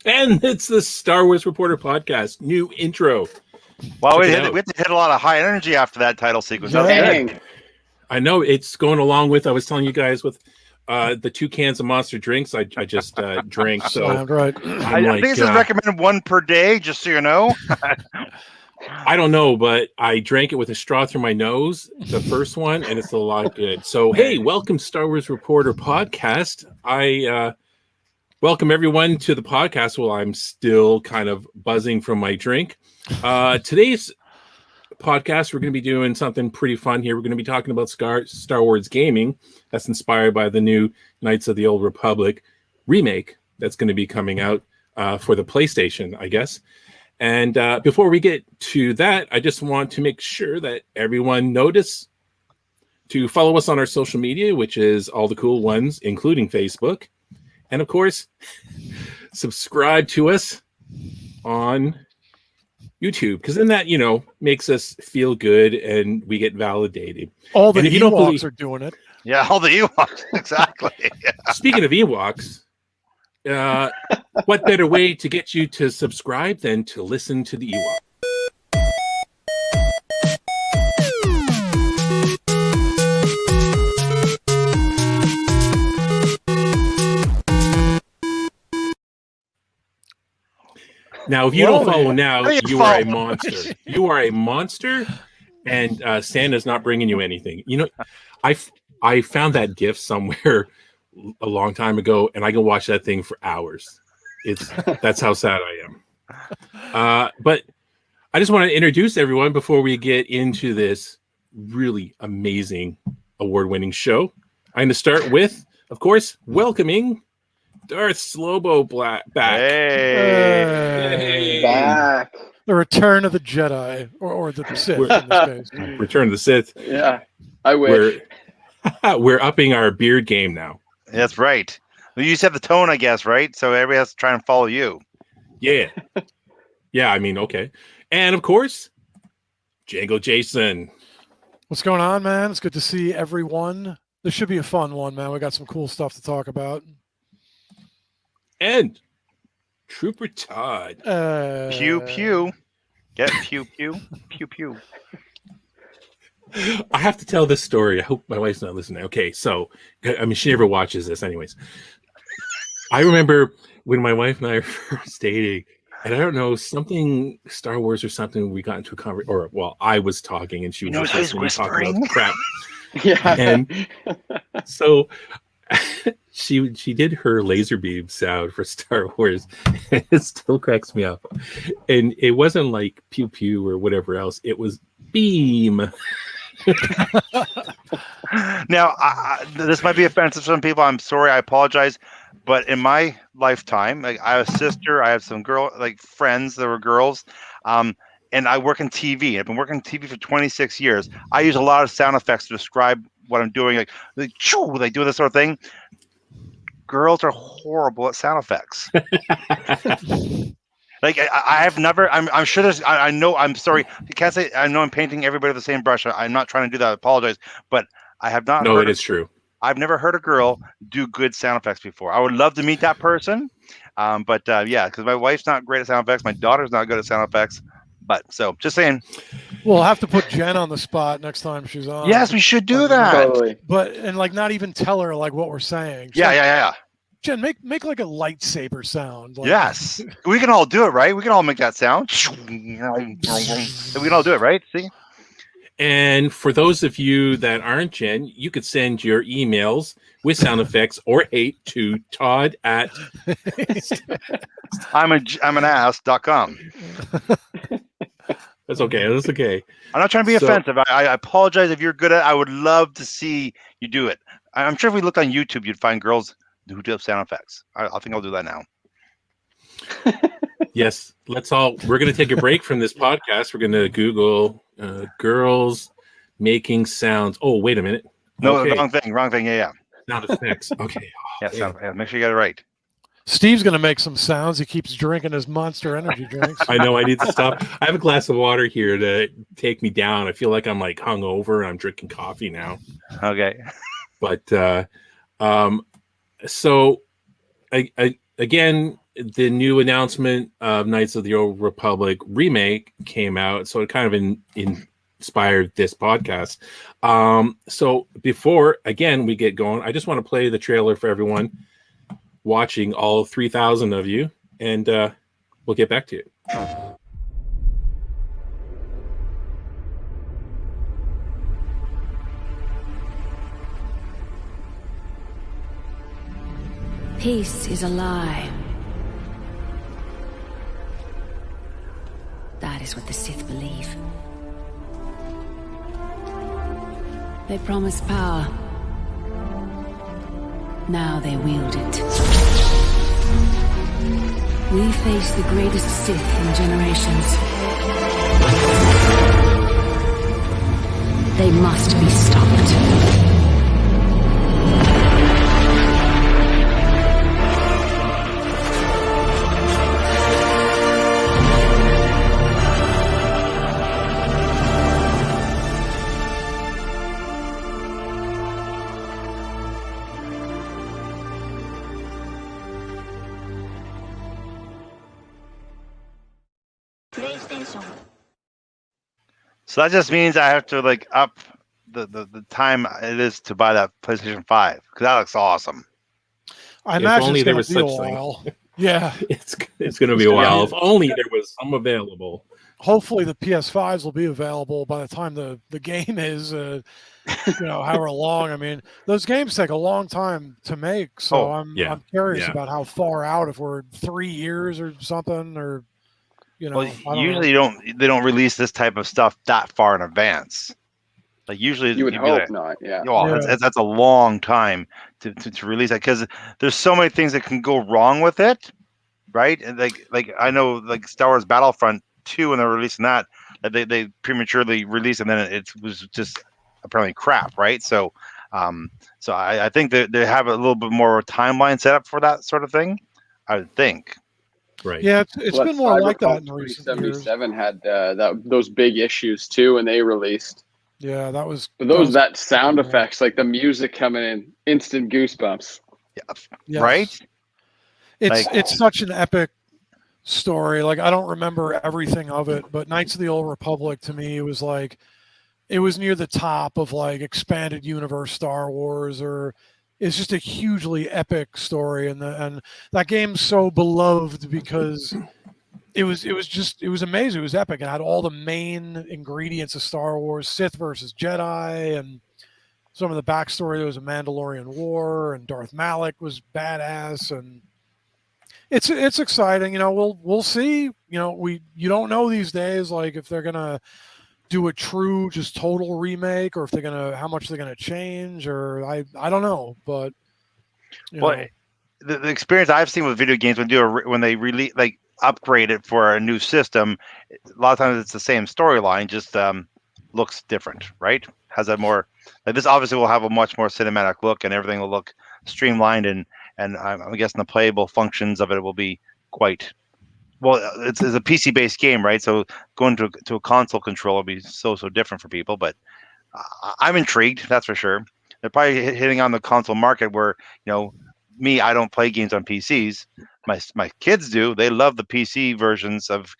And it's the Star Wars Reporter podcast. New intro. Wow, we had to hit a lot of high energy after that title sequence. That was good. I know it's going along with, I was telling you guys, with the 2 cans of Monster drinks I just drank. So right. I think this is recommended 1 per day, just so you know. I don't know, but I drank it with a straw through my nose, the first one, and it's a lot good. So, hey, welcome Star Wars Reporter podcast. I welcome everyone to the podcast while I'm still kind of buzzing from my drink. Today's podcast, we're going to be doing something pretty fun here. We're going to be talking about Star Wars gaming that's inspired by the new Knights of the Old Republic remake that's going to be coming out for the PlayStation, I guess. And before we get to that, I just want to make sure that everyone notice to follow us on our social media, which is all the cool ones, including Facebook. And of course, subscribe to us on YouTube, because then that, makes us feel good and we get validated. All the Ewoks are doing it. Yeah, all the Ewoks, exactly. Yeah. Speaking of Ewoks, what better way to get you to subscribe than to listen to the Ewok? Now, if you don't follow now, you are a monster. You are a monster, and Santa's not bringing you anything. I found that GIF somewhere a long time ago, and I can watch that thing for hours. That's how sad I am. But I just want to introduce everyone before we get into this really amazing award-winning show. I'm going to start with, of course, welcoming Darth Slobo back. Hey. Back. The Return of the Jedi, or the Sith in this case. Return of the Sith. Yeah, I wish. We're upping our beard game now. That's right. You just have the tone, I guess, right? So everybody has to try and follow you. Yeah. Yeah, I mean, okay. And of course, Django Jason. What's going on, man? It's good to see everyone. This should be a fun one, man. We got some cool stuff to talk about. And Trooper Todd. Pew pew. Get pew pew. Pew pew. I have to tell this story. I hope my wife's not listening. Okay, so she never watches this anyways. I remember when my wife and I were first dating, and I don't know, something Star Wars or something, we got into a conversation, I was talking and she was just listening to talk about crap. Yeah. And so she did her laser beam sound for Star Wars, and it still cracks me up. And it wasn't like pew pew or whatever else. It was beam. Now, this might be offensive to some people. I'm sorry. I apologize. But in my lifetime, I have a sister. I have some friends that were girls. And I work in TV. I've been working in TV for 26 years. I use a lot of sound effects to describe what I'm doing. Like choo, they do this sort of thing. Girls are horrible at sound effects. I have never. I'm sure there's. I know. I'm sorry. You can't say. I know I'm painting everybody with the same brush. I'm not trying to do that. I apologize. But I have not. No, it is true. I've never heard a girl do good sound effects before. I would love to meet that person. Yeah, because my wife's not great at sound effects. My daughter's not good at sound effects. But so, just saying. We'll have to put Jen on the spot next time she's on. Yes, we should do that. Totally. But not even tell her what we're saying. So, Yeah. Jen, make like a lightsaber sound. Yes, we can all do it, right? We can all make that sound. We can all do it, right? See. And for those of you that aren't Jen, you could send your emails with sound effects or hate to Todd at I'm an ass.com. That's okay. I'm not trying to be offensive. I apologize if you're good at it. I would love to see you do it. I'm sure if we looked on YouTube, you'd find girls who do sound effects. I think I'll do that now. Yes, we're going to take a break from this podcast. We're going to Google girls making sounds. Oh, wait a minute. No, okay. Wrong thing. Yeah. Sound effects. Okay. Yeah, make sure you got it right. Steve's going to make some sounds. He keeps drinking his Monster Energy drinks. I know. I need to stop. I have a glass of water here to take me down. I feel like I'm hungover. I'm drinking coffee now. Okay. But so again, the new announcement of Knights of the Old Republic Remake came out, so it kind of inspired this podcast. So before, again, we get going, I just want to play the trailer for everyone watching, all 3,000 of you, and we'll get back to you. Peace is a lie. That is what the Sith believe. They promise power. Now they wield it. We face the greatest Sith in generations. They must be stopped. So that just means I have to like up the time it is to buy that PlayStation 5 because that looks awesome. I imagine only it's there going was to be a such thing. while. Yeah. It's going to be a while. If only there was some available. Hopefully the PS5s will be available by the time the game is, however long. I mean, those games take a long time to make, so I'm curious about how far out, if we're 3 years or something, or usually they don't release this type of stuff that far in advance. Like usually you would hope not. Yeah. That's a long time to release that because there's so many things that can go wrong with it, right? And like I know like Star Wars Battlefront 2 when they're releasing that they prematurely released and then it was just apparently crap, right? So I think that they have a little bit more timeline set up for that sort of thing, I would think. Right. Yeah, it's been more like that in recent years. 2077 had those big issues too when they released. Yeah, that was. But that sound effects, like the music coming in, instant goosebumps. Yeah. Yes. Right. It's such an epic story. Like I don't remember everything of it, but Knights of the Old Republic to me was like, it was near the top of like expanded universe Star Wars, or it's just a hugely epic story, and that game's so beloved because it was amazing. It was epic. It had all the main ingredients of Star Wars: Sith versus Jedi, and some of the backstory. There was a Mandalorian war, and Darth Malak was badass, and it's exciting. We'll see. You don't know these days, like if they're gonna do a true just total remake, or if they're gonna how much they're gonna change, or I don't know, but the experience I've seen with video games when they release like upgrade it for a new system, a lot of times it's the same storyline, just looks different, right? Has a more like this obviously will have a much more cinematic look and everything will look streamlined and I'm guessing the playable functions of it will be quite well. It's a PC based game, right? So going to a console control will be so different for people, but I'm intrigued, that's for sure. They're probably hitting on the console market where me, I don't play games on PCs. My kids do. They love the PC versions of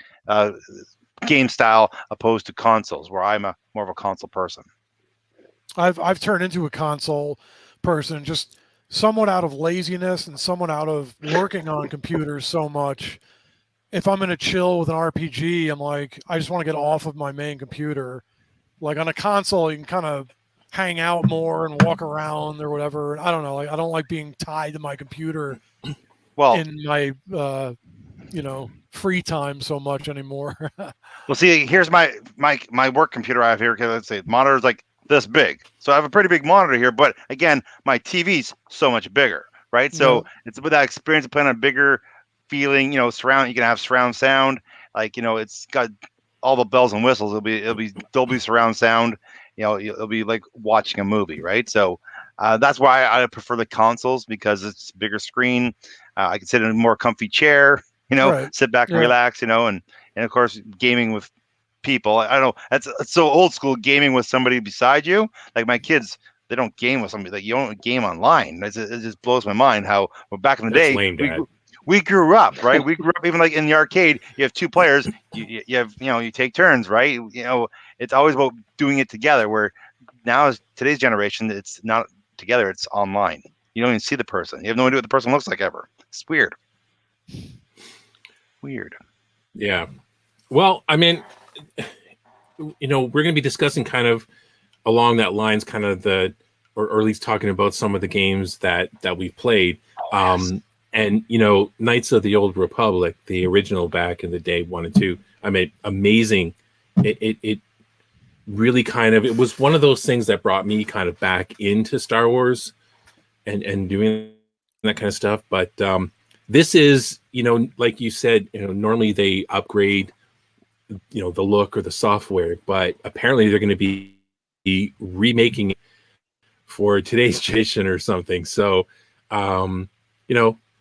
game style opposed to consoles, where I'm more of a console person. I've turned into a console person just somewhat out of laziness and somewhat out of working on computers so much. If I'm going to chill with an RPG, I'm like, I just want to get off of my main computer. Like on a console, you can kind of hang out more and walk around or whatever. I don't know. Like I don't like being tied to my computer in my free time so much anymore. Well, see, here's my work computer I have here. Let's say the monitor's like this big, so I have a pretty big monitor here. But again, my TV's so much bigger, right? So it's with that experience of playing on a bigger feeling. Surround. You can have surround sound. Like it's got all the bells and whistles. It'll be Dolby surround sound. It'll be like watching a movie, right? So that's why I prefer the consoles, because it's a bigger screen. I can sit in a more comfy chair, sit back and relax, and of course gaming with people. I don't know, it's so old school, gaming with somebody beside you. Like my kids, they don't game with somebody. Like you don't game online. It just blows my mind how back in the day we grew up, right? We grew up even like in the arcade. You have two players. You have you take turns, right? It's always about doing it together. Where now today's generation, it's not together. It's online. You don't even see the person. You have no idea what the person looks like ever. It's weird. Weird. Yeah. Well, I mean, we're going to be discussing kind of along that lines, kind of or at least talking about some of the games that we've played. Yes. And, Knights of the Old Republic, the original back in the day, 1 and 2, I mean, amazing. It really it was one of those things that brought me kind of back into Star Wars and doing that kind of stuff. But this is, like you said, normally they upgrade, the look or the software, but apparently they're going to be remaking it for today's generation or something. So,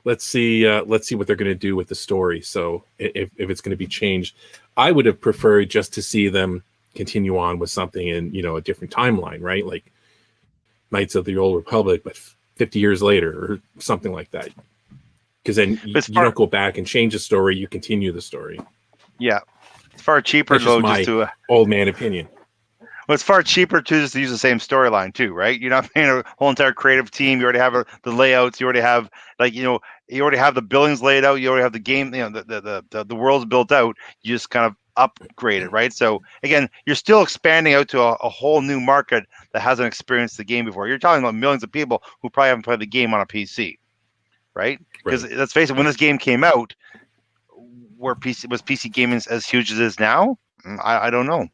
let's see what they're going to do with the story. So if it's going to be changed, I would have preferred just to see them continue on with something in, a different timeline, right? Like Knights of the Old Republic, but 50 years later or something like that. Because then you don't go back and change the story, you continue the story. Yeah. It's far cheaper though, just to old man opinion. Well, it's far cheaper to just use the same storyline too, right? You're not paying a whole entire creative team. You already have the layouts. You already have you already have the buildings laid out. You already have the game. The world's built out. You just kind of upgrade it, right? So again, you're still expanding out to a whole new market that hasn't experienced the game before. You're talking about millions of people who probably haven't played the game on a PC, right? Because let's face it, when this game came out, was PC gaming as huge as it is now? I don't know.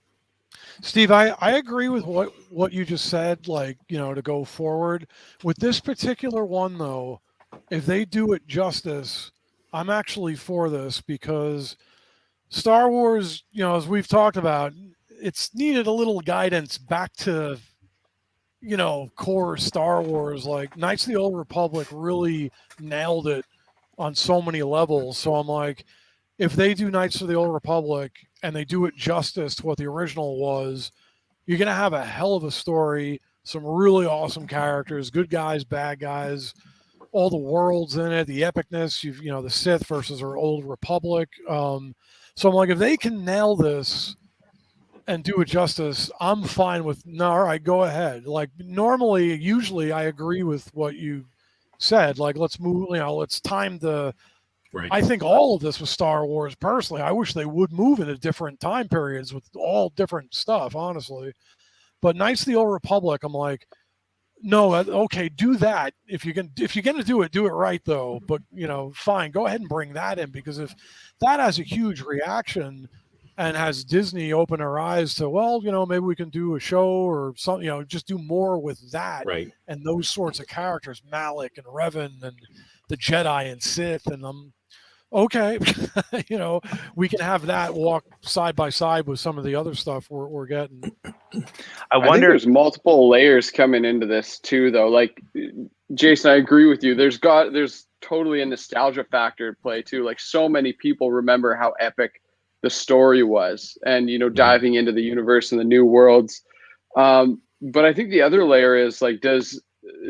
Steve, I agree with what you just said, to go forward. With this particular one, though, if they do it justice, I'm actually for this because Star Wars, as we've talked about, it's needed a little guidance back to, core Star Wars. Like Knights of the Old Republic really nailed it on so many levels. So I'm like, if they do Knights of the Old Republic and they do it justice to what the original was, you're going to have a hell of a story, some really awesome characters, good guys, bad guys, all the worlds in it, the epicness, the Sith versus our Old Republic. So I'm like, if they can nail this and do it justice, I'm fine with, no, all right, go ahead. Like usually I agree with what you said. Like, let's move, let's time the, right. I think all of this was Star Wars personally. I wish they would move into different time periods with all different stuff, honestly. But Knights of the Old Republic, I'm like, no, okay, do that. If you're going to do it right though. But fine, go ahead and bring that in, because if that has a huge reaction and has Disney open their eyes to, well, maybe we can do a show or something, just do more with that, right? And those sorts of characters, Malik and Revan and the Jedi and Sith, and okay, we can have that walk side by side with some of the other stuff we're getting. I think there's multiple layers coming into this too, though. Like Jason, I agree with you. There's totally a nostalgia factor at play too. Like so many people remember how epic the story was, and diving into the universe and the new worlds. But I think the other layer is like, does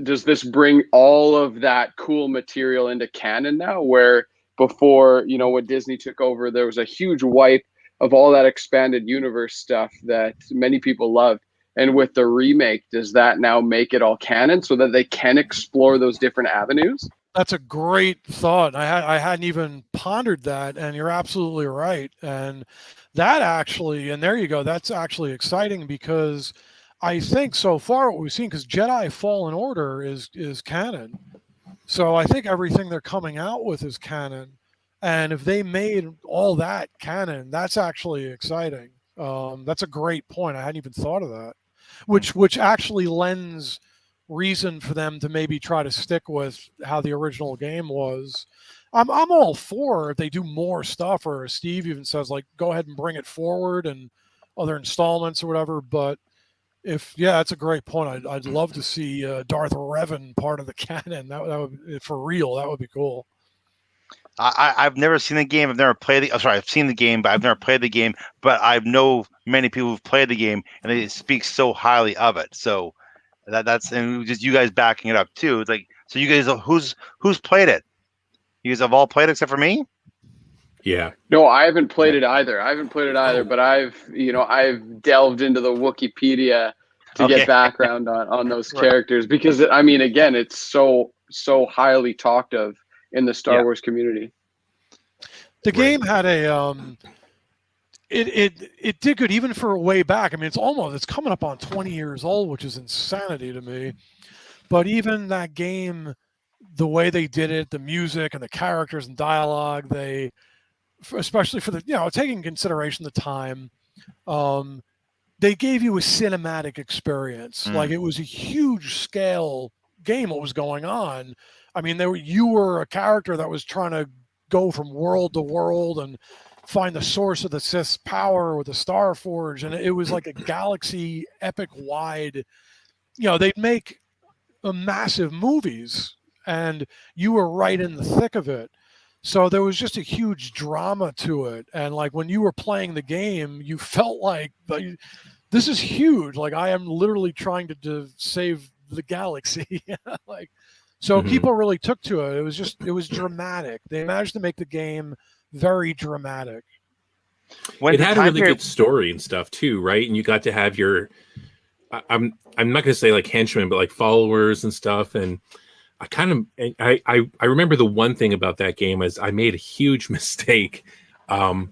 this bring all of that cool material into canon now, where before, when Disney took over, there was a huge wipe of all that expanded universe stuff that many people loved. And with the remake, does that now make it all canon so that they can explore those different avenues? That's a great thought. I hadn't even pondered that, and you're absolutely right. And that actually, and there you go, that's actually exciting, because I think so far what we've seen, because Jedi Fallen Order is canon. So I think everything they're coming out with is canon. And if they made all that canon, that's actually exciting. That's a great point. I hadn't even thought of that, which actually lends reason for them to maybe try to stick with how the original game was. I'm all for if they do more stuff, or Steve even says, like, go ahead and bring it forward and other installments or whatever. But that's a great point. I'd love to see Darth Revan part of the canon. That would, for real, that would be cool. I've never seen the game. I've never played the. I've seen the game, but I've never played the game. But I know many people who've played the game, and they speak so highly of it. So that's, and just you guys backing it up too. It's like, so you guys, who's played it? You guys have all played except for me? Yeah. No, I haven't played it either. But I've delved into the Wikipedia to get background on those characters because I mean, again, it's so highly talked of in the Star Wars community. The game had a it did good even for way back. I mean, it's coming up on 20 years old, which is insanity to me. But even that game, the way they did it, the music and the characters and dialogue, especially for the taking consideration the time, they gave you a cinematic experience. Like it was a huge scale game. What was going on? I mean, you were a character that was trying to go from world to world and find the source of the Sith's power with the Star Forge, and it was like a galaxy epic wide. They'd make massive movies, and you were right in the thick of it. So there was just a huge drama to it, and like when you were playing the game, you felt like this is huge. Like I am literally trying to save the galaxy. People really took to it. It was dramatic. They managed to make the game very dramatic. It had a really good story and stuff too, right? And you got to have your I'm not going to say like henchmen, but like followers and stuff. And I remember the one thing about that game is I made a huge mistake and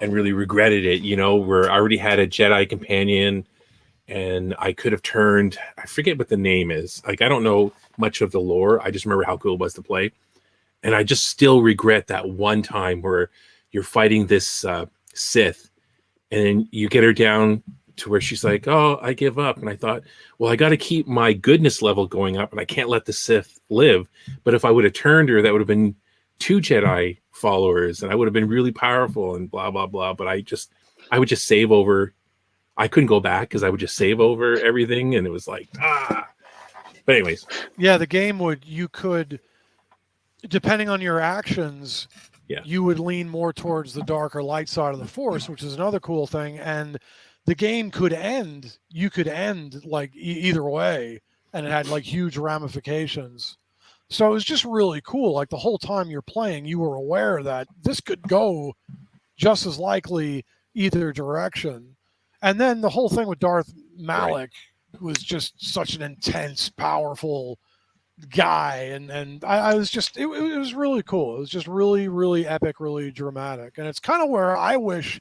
really regretted it, where I already had a Jedi companion and I could have turned, I forget what the name is. Like, I don't know much of the lore. I just remember how cool it was to play. And I just still regret that one time where you're fighting this Sith and then you get her down to where she's like, oh, I give up. And I thought, well, I got to keep my goodness level going up and I can't let the Sith live. But if I would have turned her, that would have been 2 Jedi followers and I would have been really powerful and blah, blah, blah. But I would just save over. I couldn't go back because I would just save over everything. And it was like, But anyways. Yeah, the game you could, depending on your actions, you would lean more towards the dark or light side of the Force, which is another cool thing. And the game could end. You could end like either way, and it had like huge ramifications. So it was just really cool. Like the whole time you're playing, you were aware that this could go just as likely either direction. And then the whole thing with Darth Malak was just such an intense, powerful guy, and I was just it was really cool. It was just really, really epic, really dramatic. And it's kind of where I wish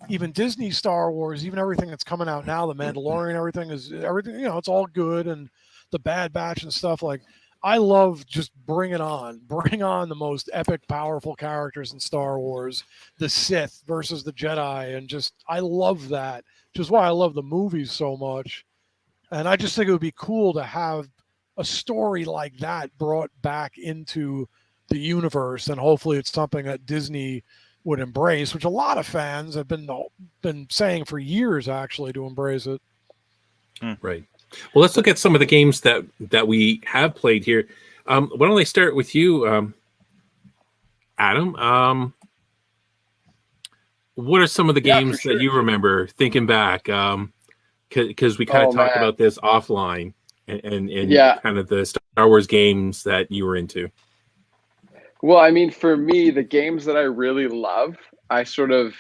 even Disney Star Wars, even everything that's coming out now, the Mandalorian, everything, it's all good, and the Bad Batch and stuff. Like, I love just bring on the most epic, powerful characters in Star Wars, the Sith versus the Jedi, and just I love that, which is why I love the movies so much. And I just think it would be cool to have a story like that brought back into the universe, and hopefully it's something that Disney would embrace, which a lot of fans have been saying for years, actually, to embrace it. Right. Well, let's look at some of the games that we have played here. Why don't I start with you, Adam? What are some of the games that you remember thinking back? Because we kind of talked about this offline and kind of the Star Wars games that you were into. Well, I mean, for me, the games that I really love, I sort of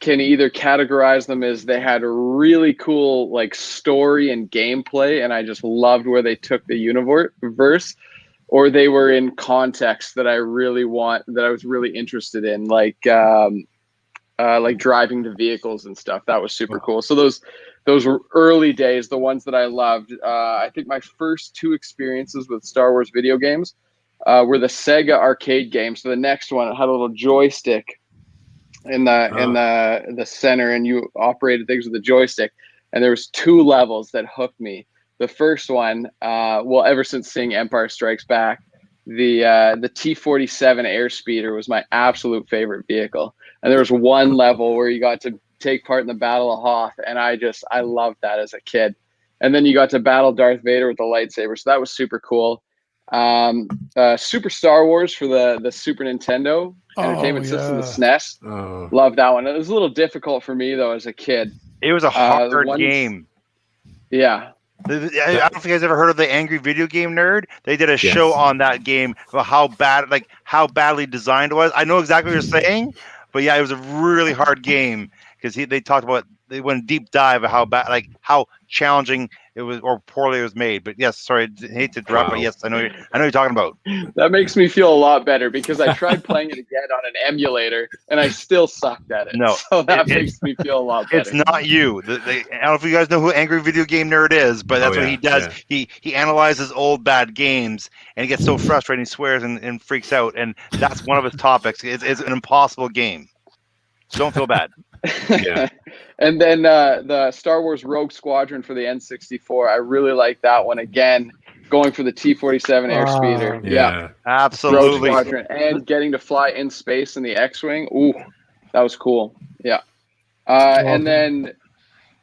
can either categorize them as they had a really cool like story and gameplay, and I just loved where they took the universe, or they were in context that I was really interested in, like driving the vehicles and stuff. That was super cool. So those were early days, the ones that I loved. I think my first 2 experiences with Star Wars video games were the Sega arcade games. So the next one, it had a little joystick in the center, and you operated things with the joystick. And there was 2 levels that hooked me. The first one, ever since seeing Empire Strikes Back, the T-47 Airspeeder was my absolute favorite vehicle. And there was one level where you got to take part in the Battle of Hoth, and I loved that as a kid. And then you got to battle Darth Vader with the lightsaber, so that was super cool. Super Star Wars for the Super Nintendo Entertainment System, the SNES. Love that one. It was a little difficult for me though as a kid. It was a hard game. Yeah. I don't know if you guys ever heard of the Angry Video Game Nerd. They did a show on that game about how badly designed it was. I know exactly what you're saying, but yeah, it was a really hard game because they talked about, they went deep dive of how bad, like how challenging it was or poorly it was made. But yes, sorry, I hate to interrupt, but yes, I know you're talking about. That makes me feel a lot better because I tried playing it again on an emulator and I still sucked at it. No, so that makes me feel a lot better. It's not you. I don't know if you guys know who Angry Video Game Nerd is, but that's what he does. Yeah. He analyzes old bad games and he gets so frustrated, he swears and freaks out, and that's one of his topics. It's an impossible game. So don't feel bad. Yeah. And then the Star Wars Rogue Squadron for the N64. I really like that one. Again, going for the T-47 airspeeder. Yeah, absolutely. Rogue Squadron and getting to fly in space in the X-wing. Ooh, that was cool. Yeah. And then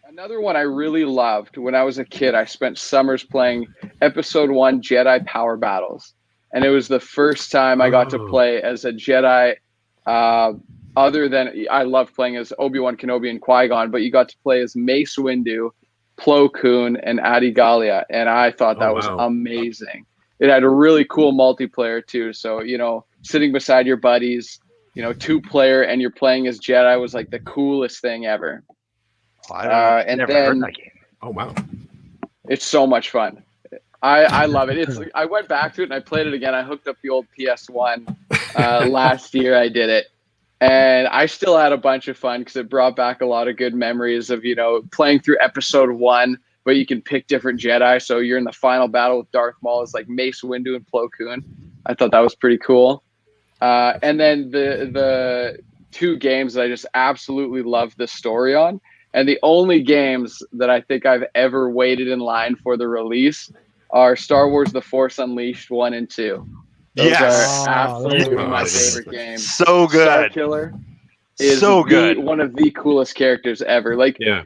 another one I really loved when I was a kid. I spent summers playing Episode 1 Jedi Power Battles, and it was the first time I got to play as a Jedi. Other than I loved playing as Obi-Wan Kenobi and Qui-Gon, but you got to play as Mace Windu, Plo Koon, and Adi Gallia, and I thought that was amazing. It had a really cool multiplayer too. So, sitting beside your buddies, 2-player, and you're playing as Jedi was like the coolest thing ever. I never heard that game. Oh wow, it's so much fun. I love it. I went back to it and I played it again. I hooked up the old PS1 last year. I did it. And I still had a bunch of fun because it brought back a lot of good memories of, playing through Episode 1, but you can pick different Jedi. So you're in the final battle with Darth Maul. It's like Mace Windu and Plo Koon. I thought that was pretty cool. And then the 2 games that I just absolutely loved the story on, and the only games that I think I've ever waited in line for the release are Star Wars The Force Unleashed 1 and 2. Those are absolutely my favorite games. So good. Starkiller is so good. One of the coolest characters ever.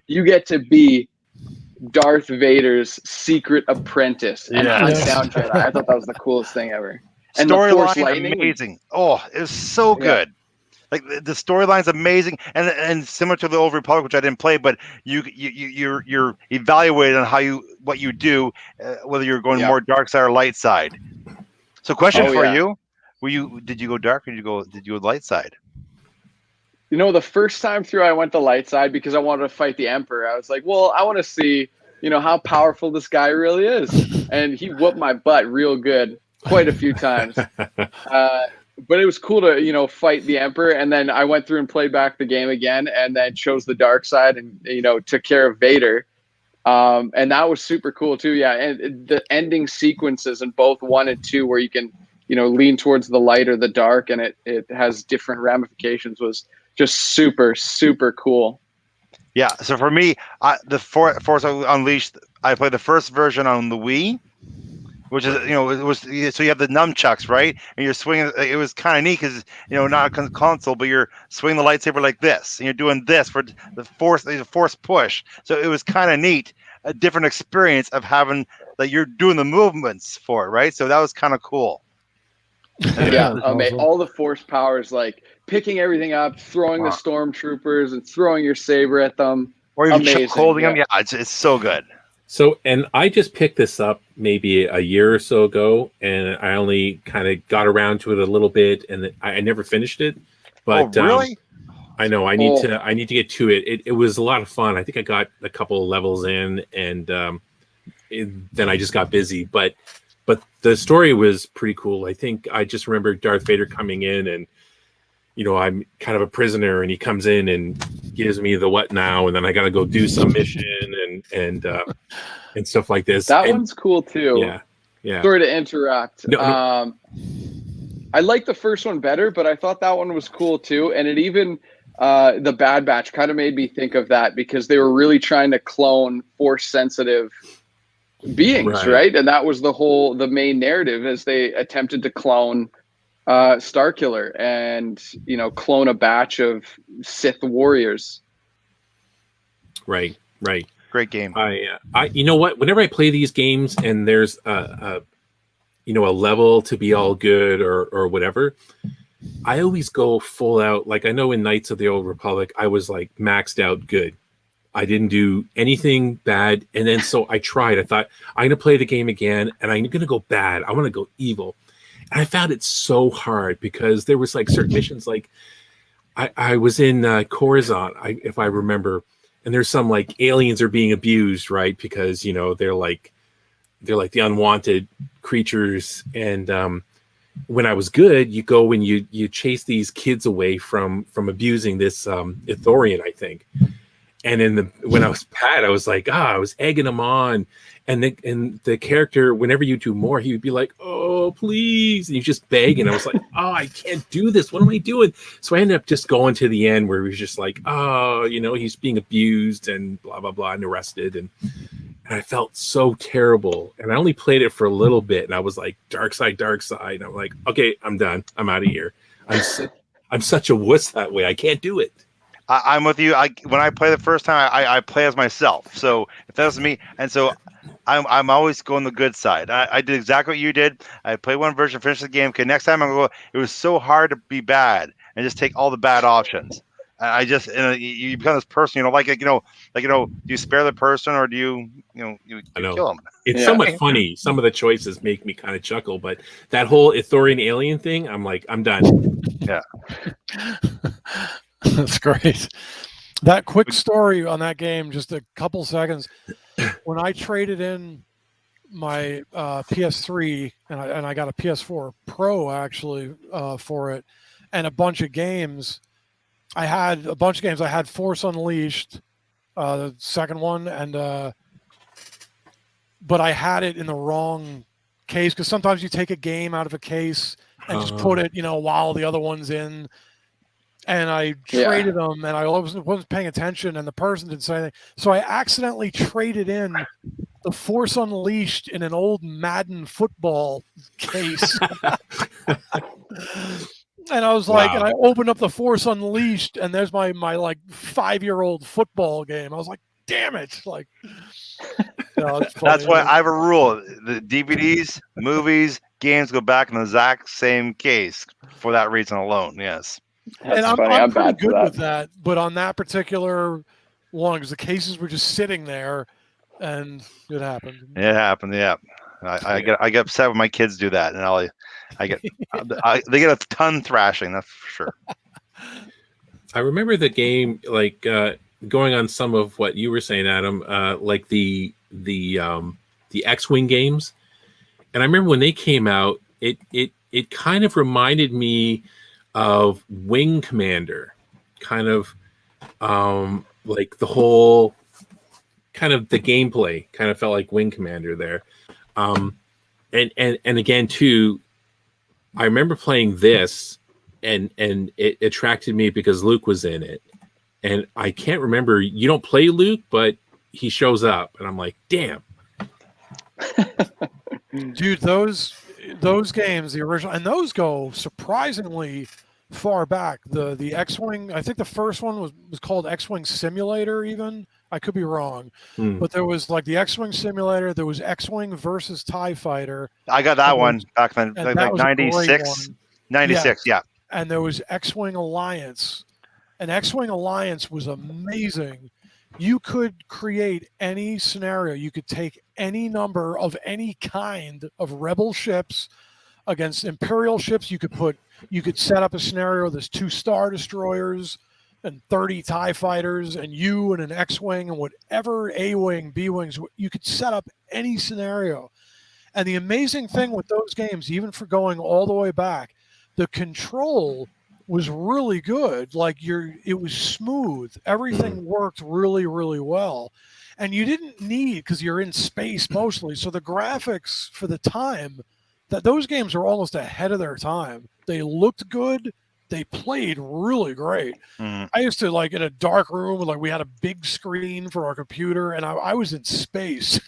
You get to be Darth Vader's secret apprentice and hunt down Jedi. I thought that was the coolest thing ever. And storyline amazing. Oh, it was so good. Like the storyline's amazing, and similar to the Old Republic, which I didn't play, but you're evaluated on what you do, whether you're going more dark side or light side. So, question for you: did you go dark or did you go light side? The first time through, I went the light side because I wanted to fight the Emperor. I was like, well, I want to see, how powerful this guy really is, and he whooped my butt real good quite a few times. But it was cool to fight the Emperor, and then I went through and played back the game again, and then chose the dark side and took care of Vader. And that was super cool too. Yeah. And the ending sequences in both 1 and 2 where you can, lean towards the light or the dark and it has different ramifications was just super, super cool. Yeah. So for me, the Force Unleashed, I played the first version on the Wii, which is, it was, so you have the nunchucks, right? And you're swinging, it was kind of neat because, not a console, but you're swinging the lightsaber like this, and you're doing this for the force push. So it was kind of neat, a different experience of having, you're doing the movements for it, right? So that was kind of cool. Yeah, all the force powers, like picking everything up, throwing the stormtroopers and throwing your saber at them. Or even holding them. Yeah, it's so good. So, and I just picked this up maybe a year or so ago, and I only kind of got around to it a little bit, and I never finished it. But really? I know I need to get to it. It was a lot of fun. I think I got a couple of levels in, and then I just got busy. But the story was pretty cool. I think I just remember Darth Vader coming in, and I'm kind of a prisoner, and he comes in and gives me the what now, and then I got to go do some mission and stuff like this. That one's cool too. Yeah. Sorry to interrupt. No. I like the first one better, but I thought that one was cool too. And it even the Bad Batch kind of made me think of that because they were really trying to clone force sensitive beings, right? And that was the main narrative as they attempted to clone Starkiller and clone a batch of Sith warriors. Right. Great game. I you know what? Whenever I play these games and there's a level to be all good or whatever, I always go full out. Like I know in Knights of the Old Republic, I was like maxed out good. I didn't do anything bad. And then so I tried. I thought, I'm going to play the game again, and I'm going to go bad. I want to go evil. And I found it so hard because there was like certain missions, like I was in Coruscant, if I remember, and there's some like aliens are being abused, right? Because, you know, they're like the unwanted creatures. And when I was good, you go and you chase these kids away from abusing this Ithorian, I think. And when I was bad, I was like, I was egging them on. And the character, whenever you do more, he would be like, oh, please. And you just beg. And I was like, I can't do this. What am I doing? So I ended up just going to the end where he was just like, you know, he's being abused and blah, blah, blah, and arrested. And I felt so terrible. And I only played it for a little bit. And I was like, dark side. And I'm like, okay, I'm done. I'm out of here. I'm such a wuss that way. I can't do it. I'm with you. When I play the first time, I play as myself. So if that was me, and so I'm always going the good side. I did exactly what you did. I played one version, finished the game. Okay, next time I'm going to go. It was so hard to be bad and just take all the bad options. I just you become this person. You know, do you spare the person or do you kill them? It's somewhat funny. Some of the choices make me kind of chuckle, but that whole Ithorian alien thing, I'm like, I'm done. Yeah. That's great. That quick story on that game, just a couple seconds. When I traded in my PS3 and I got a PS4 Pro actually for it, and a bunch of games. I had a bunch of games. I had Force Unleashed, the second one, and but I had it in the wrong case because sometimes you take a game out of a case and just put it, while the other one's in. And I traded them, and I wasn't paying attention, and the person didn't say anything. So I accidentally traded in the Force Unleashed in an old Madden football case. And I was like, and I opened up the Force Unleashed, and there's my like 5-year-old football game. I was like, damn it! Like, that's why I have a rule: the DVDs, movies, games go back in the exact same case for that reason alone. Yes. That's and I'm pretty good with that, but on that particular one, because the cases were just sitting there, and it happened. It happened, yeah. I get upset when my kids do that, and they get a ton thrashing. That's for sure. I remember the game, like going on some of what you were saying, Adam, like the X-wing games, and I remember when they came out, it kind of reminded me of Wing Commander, kind of like the whole kind of the gameplay kind of felt like Wing Commander there. And again too, I remember playing this and it attracted me because Luke was in it. And I can't remember, you don't play Luke, but he shows up and I'm like, damn. Dude, those games, the original, and those go surprisingly far back. The X-Wing, I think the first one was called X-Wing Simulator even. I could be wrong. But there was like the X-Wing Simulator, there was X-Wing versus TIE Fighter. I got that one back then, like 96. 96, yeah. And there was X-Wing Alliance. And X-Wing Alliance was amazing. You could create any scenario. You could take any number of any kind of rebel ships against Imperial ships. You could set up a scenario. There's 2 Star Destroyers and 30 TIE Fighters and you and an X-Wing and whatever A-Wing, B-Wings. You could set up any scenario. And the amazing thing with those games, even for going all the way back, the control was really good. Like it was smooth. Everything worked really, really well. And you didn't need, because you're in space mostly. So the graphics for the time, that those games are almost ahead of their time. They looked good. They played really great. I used to, like, in a dark room, like we had a big screen for our computer, and I was in space.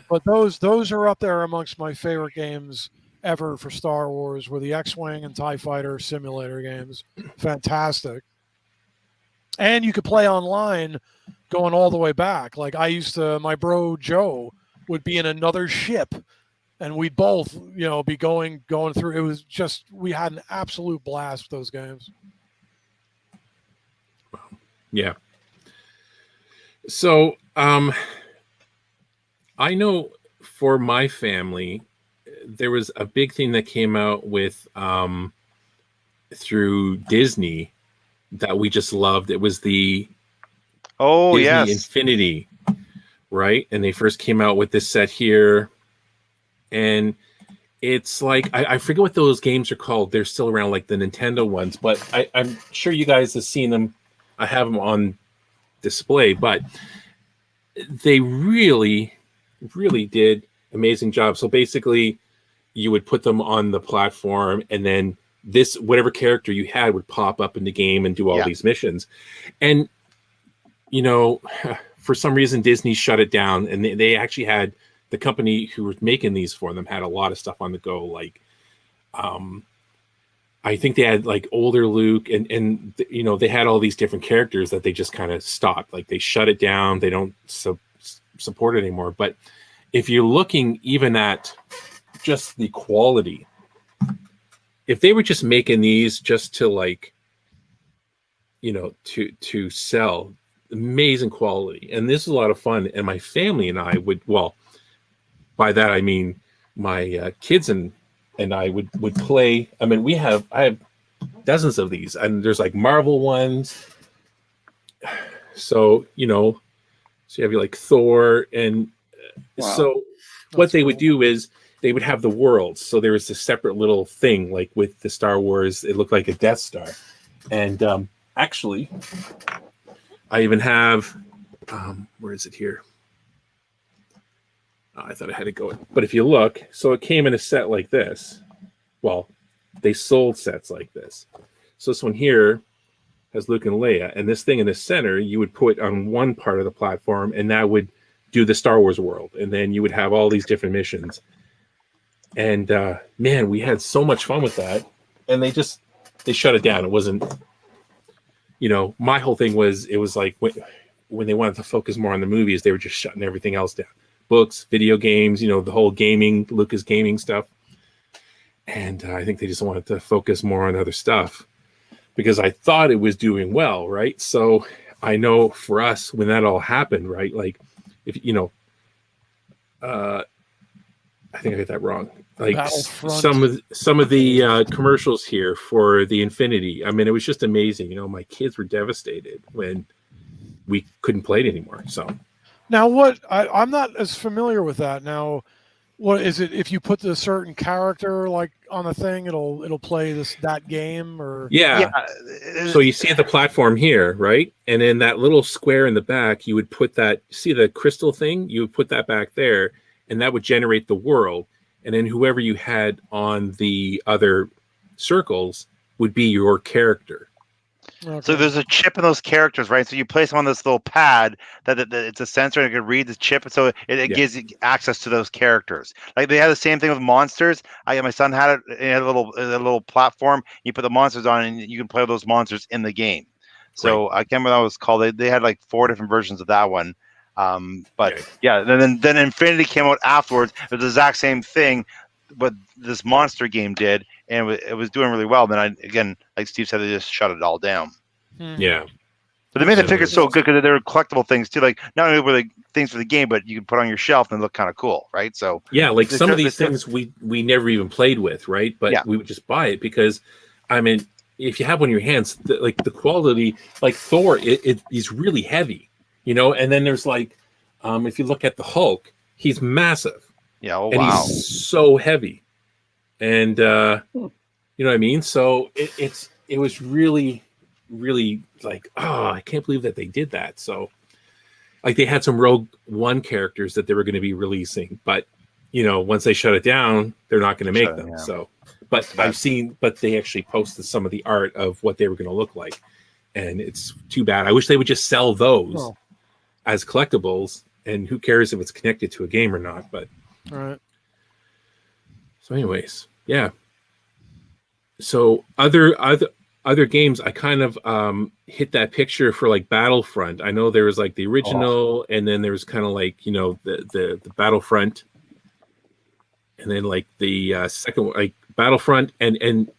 But those are up there amongst my favorite games ever for Star Wars, were the X-Wing and TIE Fighter simulator games. Fantastic. And you could play online going all the way back. Like my bro Joe would be in another ship, and we'd both, be going through. It was just, we had an absolute blast with those games. Yeah. So, I know for my family, there was a big thing that came out with through Disney that we just loved. It was the Disney Infinity, right? And they first came out with this set here, and it's like I forget what those games are called. They're still around, like the Nintendo ones, but I'm sure you guys have seen them. I have them on display, but they really did amazing job. So basically, you would put them on the platform, and then this whatever character you had would pop up in the game and do all these missions. And for some reason Disney shut it down, and they actually had the company who was making these for them had a lot of stuff on the go. Like, I think they had like older Luke, and they had all these different characters that they just kind of stopped. Like they shut it down. They don't support it anymore. But if you're looking even at just the quality, if they were just making these just to like, to sell, amazing quality. And this is a lot of fun. And my family and I would, well, by that I mean my kids and I would play. I mean, I have dozens of these, and there's like Marvel ones. So so you have like Thor, and so what they would do is they would have the worlds. So there was this separate little thing, like with the Star Wars, it looked like a Death Star. And actually, I even have, where is it here? I thought I had to go. But if you look, so it came in a set like this. Well, they sold sets like this. So this one here has Luke and Leia, and this thing in the center you would put on one part of the platform, and that would do the Star Wars world, and then you would have all these different missions. And man, we had so much fun with that. And they shut it down. It wasn't, my whole thing was, it was like when they wanted to focus more on the movies, they were just shutting everything else down. Books, video games, the whole gaming, Lucas gaming stuff. And I think they just wanted to focus more on other stuff because I thought it was doing well, right? So I know for us, when that all happened, right? Like, if I think I got that wrong. Like some of the commercials here for the Infinity. I mean, it was just amazing. My kids were devastated when we couldn't play it anymore. So now, what I'm not as familiar with that. Now, what is it? If you put the certain character like on the thing, it'll play that game, or yeah. So you see the platform here, right? And in that little square in the back, you would put that. See the crystal thing? You would put that back there, and that would generate the world. And then whoever you had on the other circles would be your character. Okay. So there's a chip in those characters, right? So you place them on this little pad that it's a sensor, and it can read the chip, so it gives you access to those characters. Like they had the same thing with monsters. My son had it in a little platform. You put the monsters on, and you can play with those monsters in the game. So I can't remember what that was called. They had like 4 different versions of that one. Then Infinity came out afterwards. It was the exact same thing, but this monster game did, and it was doing really well. Then again, like Steve said, they just shut it all down. Yeah, but they made the figures so good because they're collectible things too. Like not only were they things for the game, but you can put on your shelf and look kind of cool, right? So yeah, like some of these things we never even played with, right? But we would just buy it because, I mean, if you have one in your hands, the quality, like Thor, he's really heavy. And then there's like, if you look at the Hulk, he's massive. Yeah, and he's so heavy, and you know what I mean. So it was really, really like, oh, I can't believe that they did that. So, like, they had some Rogue One characters that they were going to be releasing, but once they shut it down, they're not going to make them. Yeah. So, but they actually posted some of the art of what they were going to look like, and it's too bad. I wish they would just sell those as collectibles, and who cares if it's connected to a game or not. But all right. So anyways, yeah. So other games, I kind of hit that picture for like Battlefront. I know there was like the original, and then there was kind of like the Battlefront, and then like the second like Battlefront, and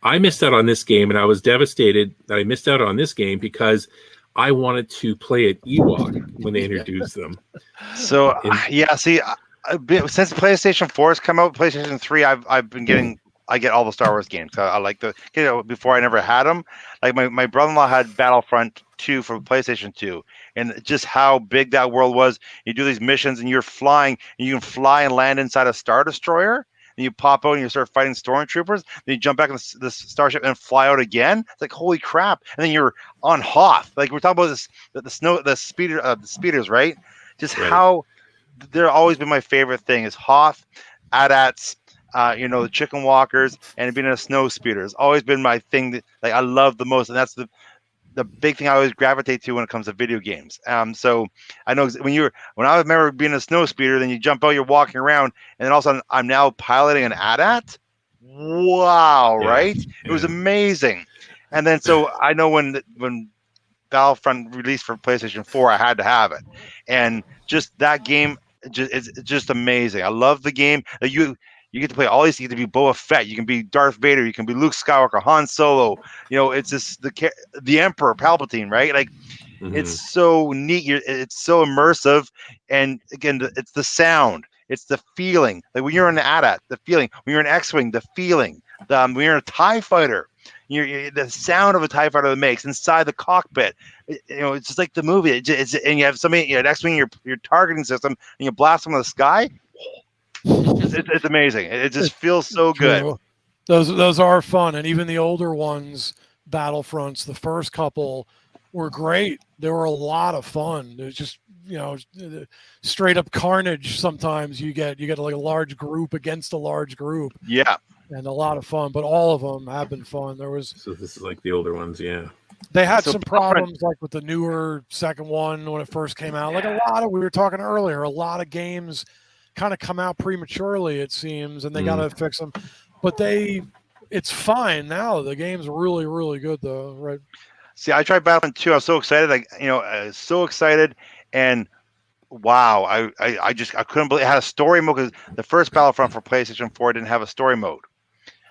I missed out on this game, and I was devastated that I missed out on this game because I wanted to play at Ewok when they introduced them. So see, since PlayStation 4 has come out, PlayStation 3, I've been getting. I get all the Star Wars games. I like before I never had them. Like my brother-in-law had Battlefront 2 for PlayStation 2, and just how big that world was. You do these missions and you're flying, and you can fly and land inside a Star Destroyer. And you pop out and you start fighting stormtroopers. Then you jump back in the starship and fly out again. It's like holy crap! And then you're on Hoth. Like we're talking about the speeders, right? Just how they're always been my favorite thing is Hoth, AT-ATs. The chicken walkers and being a snow speeder has always been my thing that like I love the most, and that's the big thing I always gravitate to when it comes to video games. So I know when I remember being a snow speeder, then you jump out, you're walking around, and then all of a sudden I'm now piloting an AT-AT. Wow, right? It was amazing. And then so I know when Battlefront released for PlayStation 4, I had to have it, and just that game, it's just amazing. I love the game. You get to play all these. You get to be Boba Fett. You can be Darth Vader. You can be Luke Skywalker, Han Solo. It's just the Emperor Palpatine, right? Like, it's so neat. It's so immersive, and again, it's the sound. It's the feeling. Like when you're in the AT-AT, the feeling. When you're in X-wing, the feeling. When you're in a TIE fighter, the sound of a TIE fighter that makes inside the cockpit. It's just like the movie. And you have somebody an X-wing, your targeting system, and you blast them in the sky. It's amazing. It just feels so good. Those are fun, and even the older ones, Battlefronts, the first couple were great. They were a lot of fun. It was just straight up carnage. Sometimes you get like a large group against a large group. Yeah, and a lot of fun. But all of them have been fun. So this is like the older ones, yeah. They had some problems like with the newer second one when it first came out. Like we were talking earlier, a lot of games kind of come out prematurely, it seems, and they got to fix them. But it's fine now. The game's really, really good, though, right? See, I tried Battlefront 2. I was so excited. So excited, and wow, I couldn't believe it had a story mode because the first Battlefront for PlayStation 4 didn't have a story mode.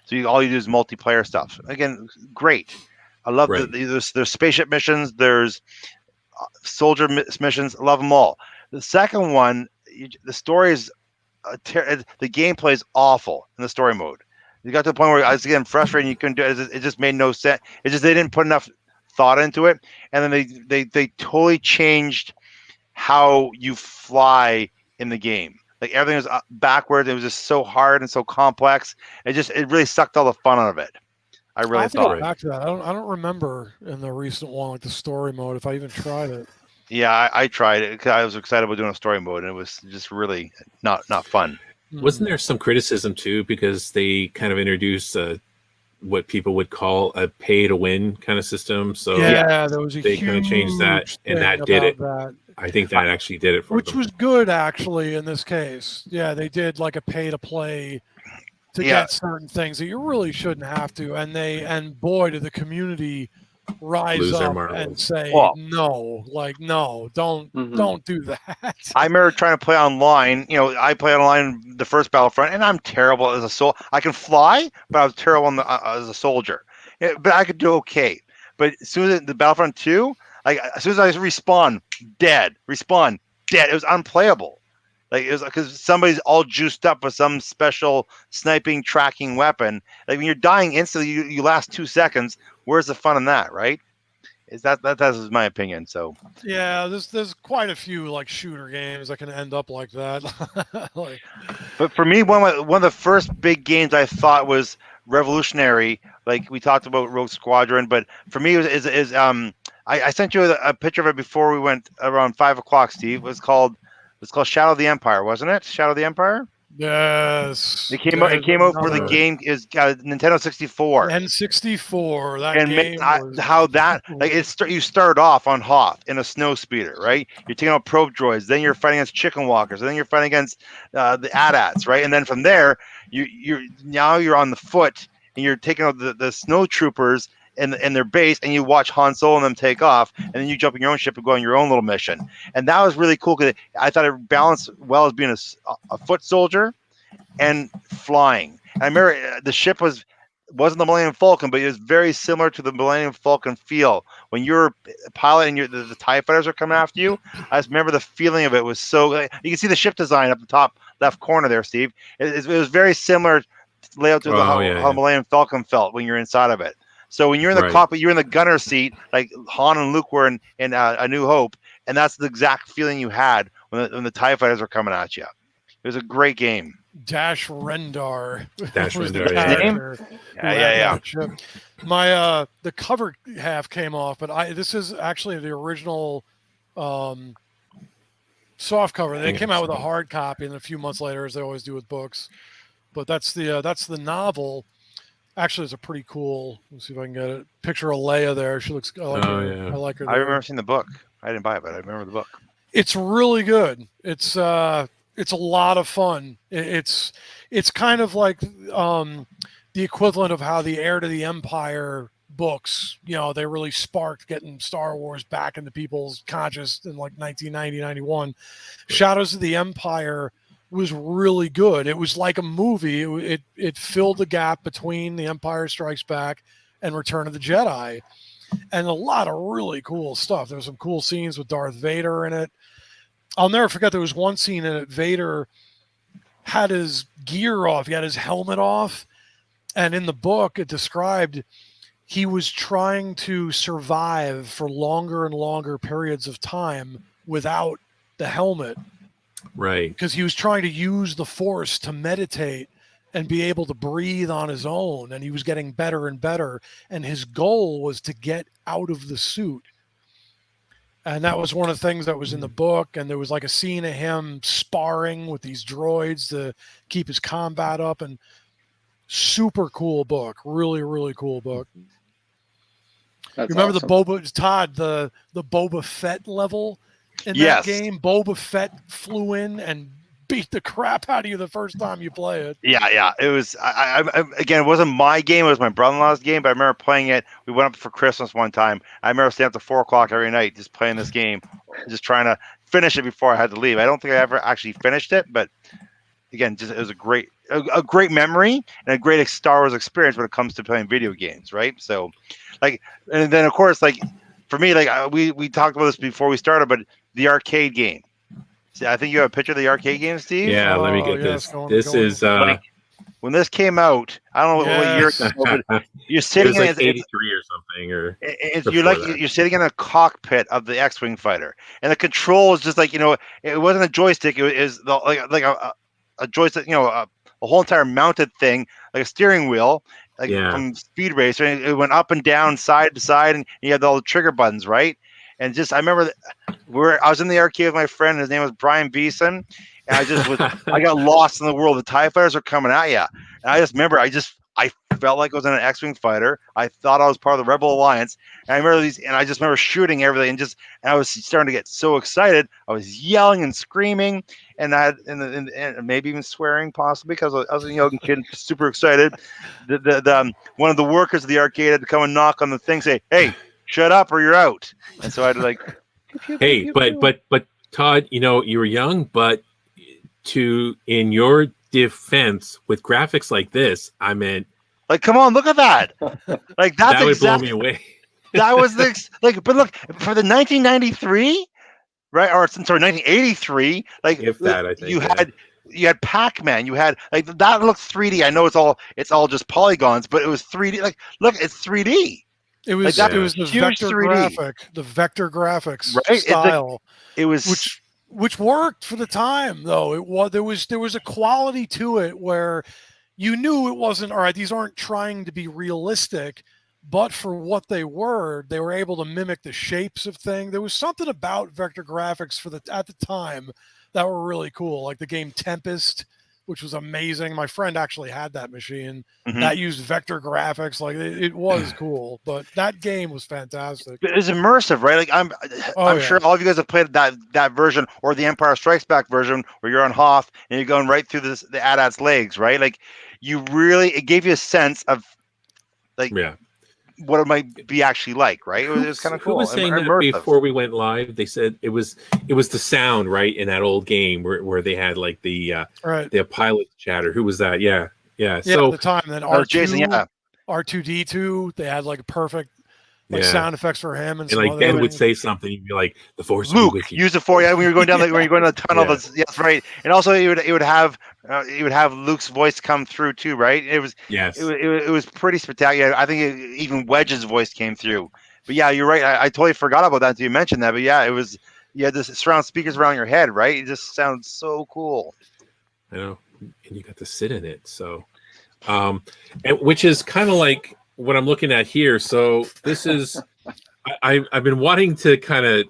So all you do is multiplayer stuff. Again, great. I love there's spaceship missions. There's soldier missions. I love them all. The second one, the story is the gameplay is awful in the story mode. You got to the point where I was getting frustrated and you couldn't do it. It just made no sense. It just they didn't put enough thought into it, and then they totally changed how you fly in the game. Like everything was backwards. It was just so hard and so complex. It really sucked all the fun out of it. I really thought. Back to that. I don't remember in the recent one like the story mode if I even tried it. Yeah, I tried it because I was excited about doing a story mode, and it was just really not fun. Wasn't there some criticism too because they kind of introduced what people would call a pay-to-win kind of system? So there was they kind of changed that, and that did it. I think that actually did it for which them. was good actually in this case. Yeah, they did like a pay-to-play to get certain things that you really shouldn't have to, and boy, did the community rise up and say no, don't do that. I remember trying to play online. I play online the first Battlefront, and I'm terrible as a soldier. I can fly, but I was terrible as a soldier. But I could do okay. But as soon as the Battlefront 2, like as soon as I respawn dead, it was unplayable. Like it was because somebody's all juiced up with some special sniping tracking weapon. Like when you're dying instantly, you last 2 seconds. Where's the fun in that, right? That's my opinion. So yeah, there's quite a few like shooter games that can end up like that. But for me, one of the first big games I thought was revolutionary. Like we talked about Rogue Squadron, but for me, I sent you a picture of it before we went around 5 o'clock. Steve, it was called Shadow of the Empire, wasn't it? Shadow of the Empire. Yes. It came out for the game is Nintendo 64. N64. That and game you start off on Hoth in a snow speeder, right? You're taking out probe droids, then you're fighting against chicken walkers, and then you're fighting against the AT-ATs, right? And then from there, you're on the foot and you're taking out the snow troopers in their base, and you watch Han Solo and them take off, and then you jump in your own ship and go on your own little mission. And that was really cool because I thought it balanced well as being a foot soldier and flying. And I remember the ship was wasn't the Millennium Falcon, but it was very similar to the Millennium Falcon feel. When you're piloting the TIE fighters are coming after you, I just remember the feeling of it was so. You can see the ship design up the top left corner there, Steve. It was very similar layout to how Millennium Falcon felt when you're inside of it. So when you're in the cockpit, you're in the gunner seat, like Han and Luke were in A New Hope, and that's the exact feeling you had when the TIE fighters are coming at you. It was a great game. Dash Rendar. Dash was Rendar, the character. Yeah. My the cover half came off, but this is actually the original soft cover. They came out with a hard copy, and a few months later, as they always do with books. But that's the novel. Actually, it's a pretty cool. Let's see if I can get it. Picture of Leia there. She looks. I like her. There. I remember seeing the book. I didn't buy it, but I remember the book. It's really good. It's a lot of fun. It's kind of like the equivalent of how the Heir to the Empire books, they really sparked getting Star Wars back into people's conscious in like 1990, 91. Shadows of the Empire was really good. It was like a movie. It filled the gap between The Empire Strikes Back and Return of the Jedi, and a lot of really cool stuff. There was some cool scenes with Darth Vader in it. I'll never forget there was one scene in it. Vader had his gear off. He had his helmet off, and in the book it described he was trying to survive for longer and longer periods of time without the helmet. Right. Because he was trying to use the Force to meditate and be able to breathe on his own. And he was getting better and better. And his goal was to get out of the suit. And that was one of the things that was in the book. And there was like a scene of him sparring with these droids to keep his combat up. And super cool book. Really, really cool book. That's remember awesome. the Boba Fett level? In that game, Boba Fett flew in and beat the crap out of you the first time you play it. Yeah. It was, I again, it wasn't my game. It was my brother-in-law's game, but I remember playing it. We went up for Christmas one time. I remember staying up to 4 o'clock every night just playing this game, just trying to finish it before I had to leave. I don't think I ever actually finished it, but again, it was a great memory and a great Star Wars experience when it comes to playing video games, right? So, and then of course, for me, we talked about this before we started, but the arcade game. See, I think you have a picture of the arcade game, Steve. Yeah, let me get this. This is when this came out. I don't know what year it was, but you're sitting in 83 or something, or you're sitting in a cockpit of the X-wing fighter, and the control is just it wasn't a joystick. It was a joystick, a whole entire mounted thing, like a steering wheel. From Speed Racer, and it went up and down, side to side, and you had all the trigger buttons, right? And I remember I was in the arcade with my friend. His name was Brian Beeson, and I got lost in the world. The TIE fighters are coming at you, and I just remember I felt like I was in an X-wing fighter. I thought I was part of the Rebel Alliance, and I remember and I just remember shooting everything, and I was starting to get so excited. I was yelling and screaming, and maybe even swearing, possibly, because I was a young kid, super excited. The one of the workers of the arcade had to come and knock on the thing, say, "Hey, shut up, or you're out." And so I had to hey, but Todd, you were young, but in your defense, with graphics like this, I meant. Come on, look at that! That's that would blow me away. That was but look, for the 1993, right? Or sorry, 1983. If that, I think you had Pac-Man. You had that looked 3D. I know it's all just polygons, but it was 3D. Look, it's 3D. It was it was the vector 3D. The vector graphics style. It was which worked for the time, though. There was a quality to it where you knew it wasn't, all right, these aren't trying to be realistic, but for what they were able to mimic the shapes of things. There was something about vector graphics at the time that were really cool, like the game Tempest, which was amazing. My friend actually had that machine that used vector graphics. It was cool, but that game was fantastic. It was immersive, right? I'm sure all of you guys have played that version, or the Empire Strikes Back version, where you're on Hoth and you're going right through the AT-AT's legs, right? It gave you a sense of what it might be actually like, right? It was kind of cool. Who was saying that before we went live? They said it was the sound, right, in that old game where they had the pilot chatter. Who was that? Yeah. So at the time, then R2, Jason, R2D2. They had like perfect sound effects for him, and like Ben would say something, you'd be like, "The Force will be with you." Use the Force. Yeah, when you're going down, when you're going down the tunnel. Yes, right. And also, it would have Luke's voice come through too, right? It was pretty spectacular. I think even Wedge's voice came through. But yeah, you're right. I totally forgot about that until you mentioned that. But yeah, it was. You had this surround speakers around your head, right? It just sounds so cool. I know, and you got to sit in it, so, and which is kind of like what I'm looking at here. So this is. I've been wanting to kind of.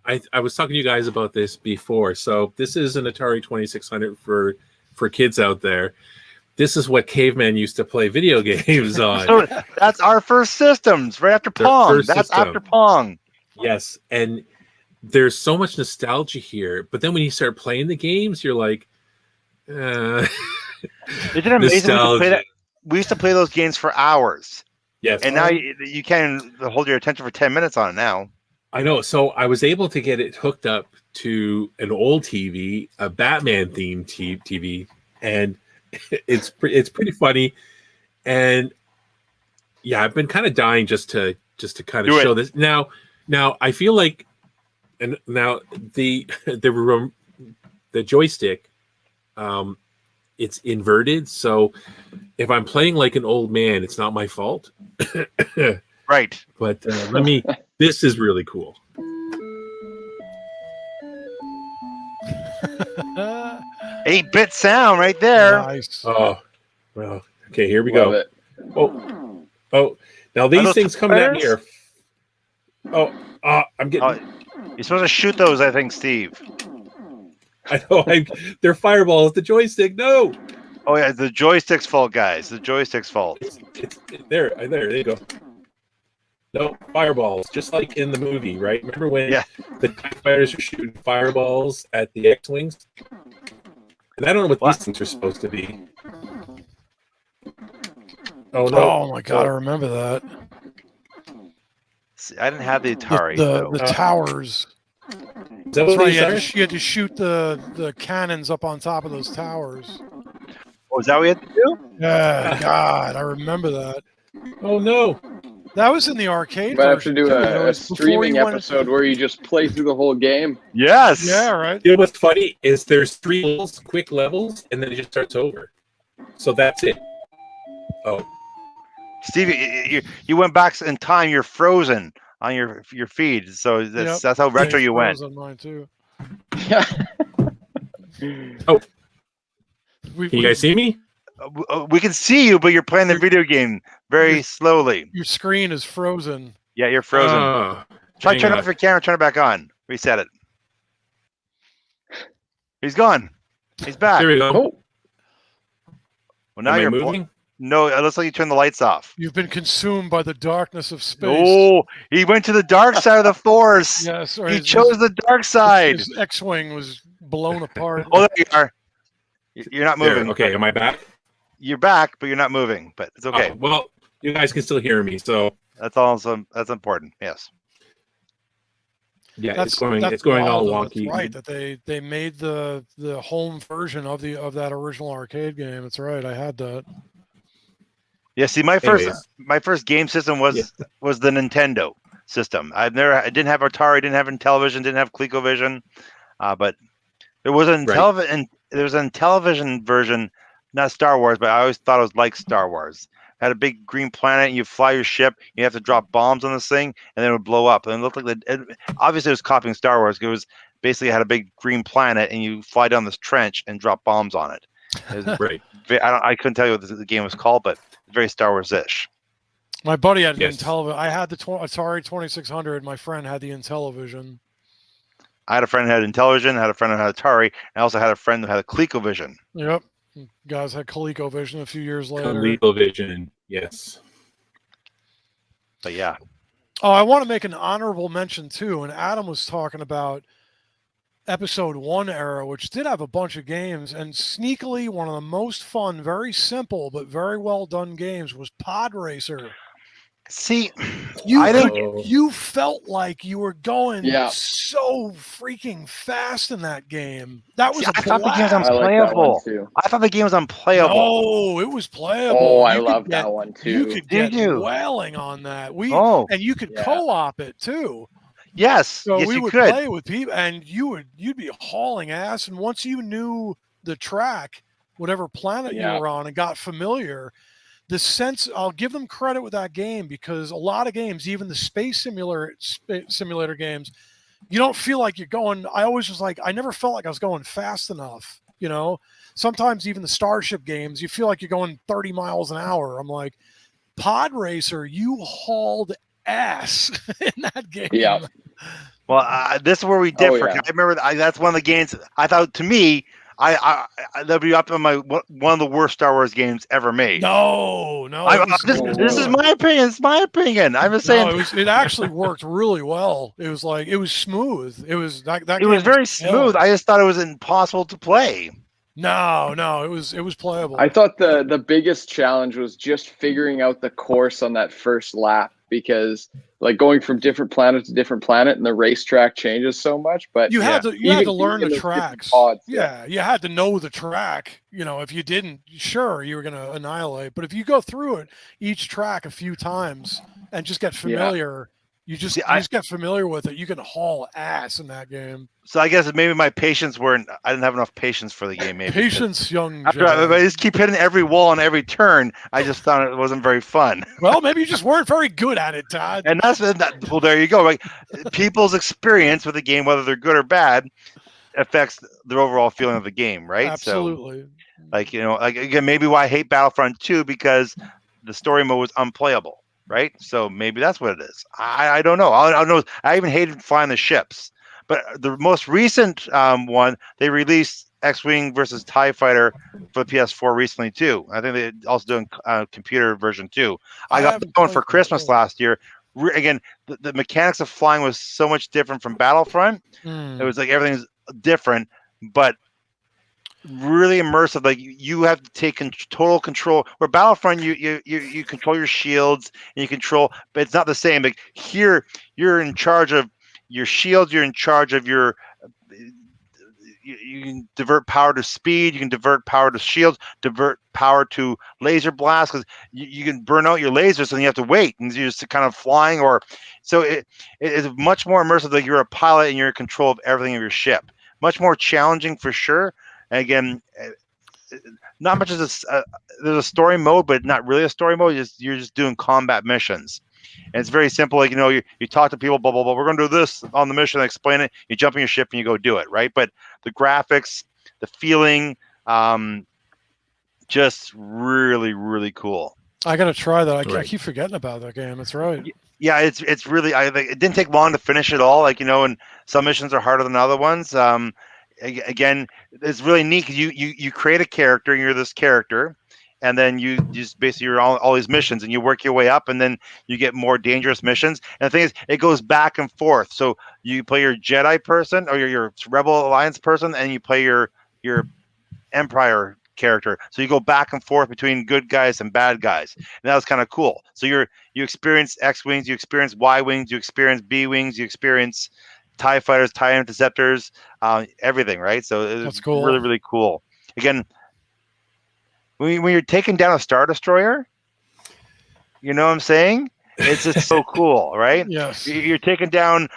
I was talking to you guys about this before. So this is an Atari 2600 for kids out there. This is what cavemen used to play video games on. So that's our first systems, right after Pong. That's after Pong. Yes, and there's so much nostalgia here. But then when you start playing the games, you're like, isn't it amazing? We used to play those games for hours. Yes. And now you can't hold your attention for 10 minutes on it now. I know. So I was able to get it hooked up to an old TV, a Batman themed TV, and it's pretty funny. And yeah, I've been kind of dying just to kind of show this. Now I feel like, and now the joystick, it's inverted, so if I'm playing like an old man, it's not my fault. Right. But this is really cool. 8-bit sound right there. Nice. Oh, well, okay, here we go. Oh, now these things come down here. I'm getting. You're supposed to shoot those, I think, Steve. I know. They're fireballs. The joystick. No. Oh yeah, the joystick's fault, guys. The joystick's fault. There you go. No, fireballs, just like in the movie, right? Remember when the TIE fighters are shooting fireballs at the X-Wings? And I don't know what these things are supposed to be. Oh, no. Oh, my God, I remember that. See, I didn't have the Atari. The towers. That's right, you had to shoot the cannons up on top of those towers. Oh, is that what you had to do? Yeah, God, I remember that. Oh, no. That was in the arcade. Might have to do a streaming episode where you just play through the whole game. Yes. Yeah, right. You know what's funny is there's 3 levels, quick levels, and then it just starts over. So that's it. Oh. Steve, you went back in time. You're frozen on your feed. So that's how retro you went. On mine too. Yeah. Oh. Can you guys see me? We can see you, but you're playing the video game very slowly. Your screen is frozen. Yeah, you're frozen. Try turn off your camera, turn it back on. Reset it. He's gone. He's back. There we go. Oh. Well, now you're moving. No, it looks like you turned the lights off. You've been consumed by the darkness of space. Oh, he went to the dark side of the Force. Yes, he chose the dark side. His X-wing was blown apart. Oh, there you are. You're not moving. There. Okay, am I back? You're back, but you're not moving. But it's okay. Well, you guys can still hear me, so that's also important. Yes. Yeah, it's going all wonky. That's right, that they made the home version of that original arcade game. That's right. I had that. Yeah, see, my first game system was the Nintendo system. I didn't have Atari, didn't have Intellivision, didn't have ColecoVision, but there was a television version, not Star Wars, but I always thought it was like Star Wars. It had a big green planet, and you fly your ship. You have to drop bombs on this thing, and then it would blow up. And it looked like obviously it was copying Star Wars. It was basically had a big green planet, and you fly down this trench and drop bombs on it. It was right. I couldn't tell you what the game was called, but very Star Wars-ish. My buddy had Intellivision. I had the Atari 2600. My friend had the Intellivision. I had a friend who had Intellivision. I had a friend who had Atari. I also had a friend who had a ColecoVision. Yep. Guys had ColecoVision a few years later. ColecoVision, yes. But yeah. Oh, I want to make an honorable mention too. And Adam was talking about Episode 1 era, which did have a bunch of games, and sneakily one of the most fun, very simple but very well done games was Pod Racer. See, you felt like you were going so freaking fast in that game. That was I thought the game was unplayable. I thought the game was unplayable. No, it was playable. Oh, I love that one too. You could get wailing on that. And you could co-op it too. Yes. So yes, we you would could. play with people, and you'd be hauling ass. And once you knew the track, whatever planet you were on, and got familiar, the sense, I'll give them credit with that game, because a lot of games, even the space simulator games, you don't feel like you're going. I always was like, I never felt like I was going fast enough. You know, sometimes even the Starship games, you feel like you're going 30 miles an hour. I'm like, Pod Racer, you hauled ass in that game. Yeah. Well, this is where we differ. I remember that's one of the games I thought, to me, that'd be up on my one of the worst Star Wars games ever made. No. This is my opinion. It's my opinion. I'm just saying it actually worked really well. It was smooth. It was that. It was very smooth. I just thought it was impossible to play. No, it was playable. I thought the biggest challenge was just figuring out the course on that first lap, because like going from different planet to different planet and the racetrack changes so much. But you had to learn the tracks. Pods, you had to know the track. You know, if you didn't, sure, you were going to annihilate. But if you go through it each track a few times and just get familiar, you just get familiar with it. You can haul ass in that game. So I guess maybe my patience I didn't have enough patience for the game. Maybe patience, young. After I just keep hitting every wall on every turn, I just found it wasn't very fun. Well, maybe you just weren't very good at it, Todd. And well, there you go. Right? People's experience with the game, whether they're good or bad, affects their overall feeling of the game, right? Absolutely. So, again, maybe why I hate Battlefront 2, because the story mode was unplayable. Right, so maybe that's what it is. I don't know. I know. I even hated flying the ships. But the most recent one, they released X-Wing versus TIE Fighter for the PS4 recently too. I think they also doing computer version too. I got that one for Christmas last year. Again, the mechanics of flying was so much different from Battlefront. It was like everything's different, but really immersive. Like you have to take total control. Where Battlefront, you control your shields and you control, but it's not the same. Like here, you're in charge of your shields. You're in charge of your. You can divert power to speed. You can divert power to shields. Divert power to laser blasts, because you can burn out your lasers, and you have to wait, and you're just kind of flying. So it is much more immersive. Like you're a pilot and you're in control of everything of your ship. Much more challenging for sure. And again, not much as there's a story mode, but not really a story mode. You're just doing combat missions, and it's very simple. Like you talk to people, blah blah blah. We're going to do this on the mission. Explain it. You jump in your ship and you go do it, right? But the graphics, the feeling, just really really cool. I gotta try that. I keep forgetting about that game. That's right. Yeah, it's really. It didn't take long to finish it all. And some missions are harder than other ones. Again, it's really neat. You create a character, and you're this character, and then you just basically you're all these missions, and you work your way up, and then you get more dangerous missions. And the thing is, it goes back and forth. So you play your Jedi person or your Rebel Alliance person, and you play your Empire character. So you go back and forth between good guys and bad guys, and that was kind of cool. So you experience X-Wings, you experience Y-Wings, you experience B-Wings, you experience TIE Fighters, TIE Interceptors, everything, right? So it's cool. Really, really cool. Again, when you're taking down a Star Destroyer, you know what I'm saying? It's just so cool, right? Yes. You're taking down.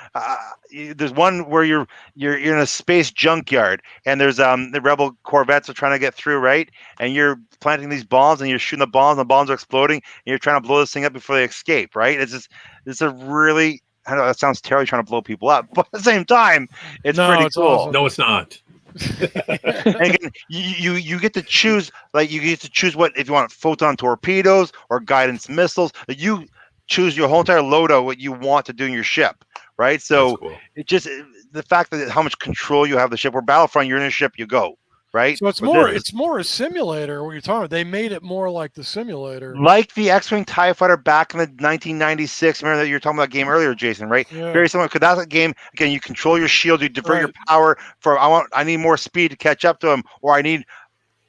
There's one where you're in a space junkyard, and there's the Rebel Corvettes are trying to get through, right? And you're planting these bombs, and you're shooting the bombs, and the bombs are exploding, and you're trying to blow this thing up before they escape, right? It's a really. I know that sounds terrible, trying to blow people up, but at the same time, it's pretty cool. Awesome. No, it's not. And again, you get to choose. Like you get to choose if you want photon torpedoes or guidance missiles. Like, you choose your whole entire loadout what you want to do in your ship, right? So cool. It just the fact that how much control you have of the ship. Where Battlefront, you're in a ship, you go. Right? So it's more a simulator. What you're talking about, they made it more like the simulator, like the X-Wing TIE Fighter back in the 1996. Remember that you were talking about that game earlier, Jason, right? Yeah. Very similar. Because that's a game. Again, you control your shield, you divert your power. I need more speed to catch up to him, or I need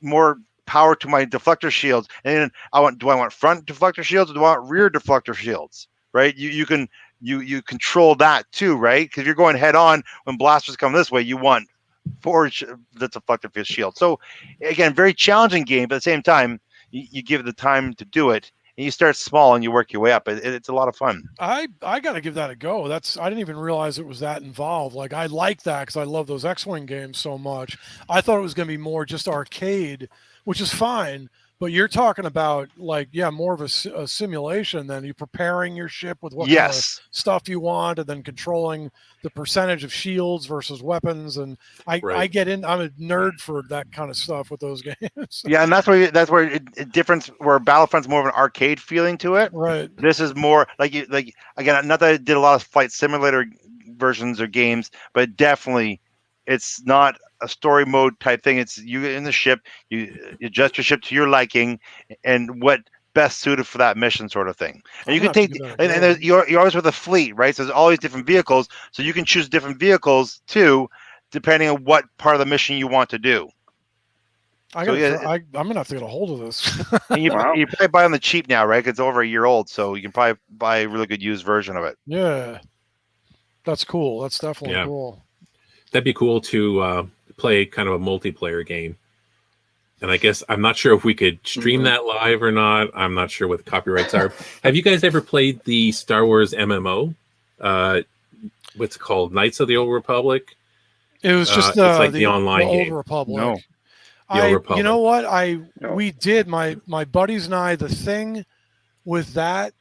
more power to my deflector shields, and then do I want front deflector shields or do I want rear deflector shields? Right? You can control that too, right? Because you're going head on when blasters come this way, you want forward the deflector shield. So again, very challenging game, but at the same time, you give it the time to do it. And you start small and you work your way up. It's a lot of fun. I got to give that a go. I didn't even realize it was that involved. Like, I like that because I love those X-Wing games so much. I thought it was going to be more just arcade, which is fine. But you're talking about, like, more of a simulation than you preparing your ship with what kind of stuff you want, and then controlling the percentage of shields versus weapons. And I get in. I'm a nerd for that kind of stuff with those games. Yeah, and that's where it difference. Where Battlefront's more of an arcade feeling to it. Right. This is more like again. Not that I did a lot of flight simulator versions or games, but definitely, it's not a story mode type thing. It's you in the ship, you adjust your ship to your liking and what best suited for that mission, sort of thing. And you can take and you're always with a fleet, right? So there's always different vehicles, so you can choose different vehicles too, depending on what part of the mission you want to do. I'm gonna have to get a hold of this. And you probably buy on the cheap now, right? 'Cause it's over a year old, so you can probably buy a really good used version of it. Yeah, that's cool. That's definitely cool. That'd be cool to play kind of a multiplayer game. And I guess I'm not sure if we could stream that live or not. I'm not sure what the copyrights are. Have you guys ever played the Star Wars MMO? What's it called? Knights of the Old Republic? It was just it's like the online Old game. Republic. No. The Old Republic. You know what? We did, my buddies and I, the thing with that,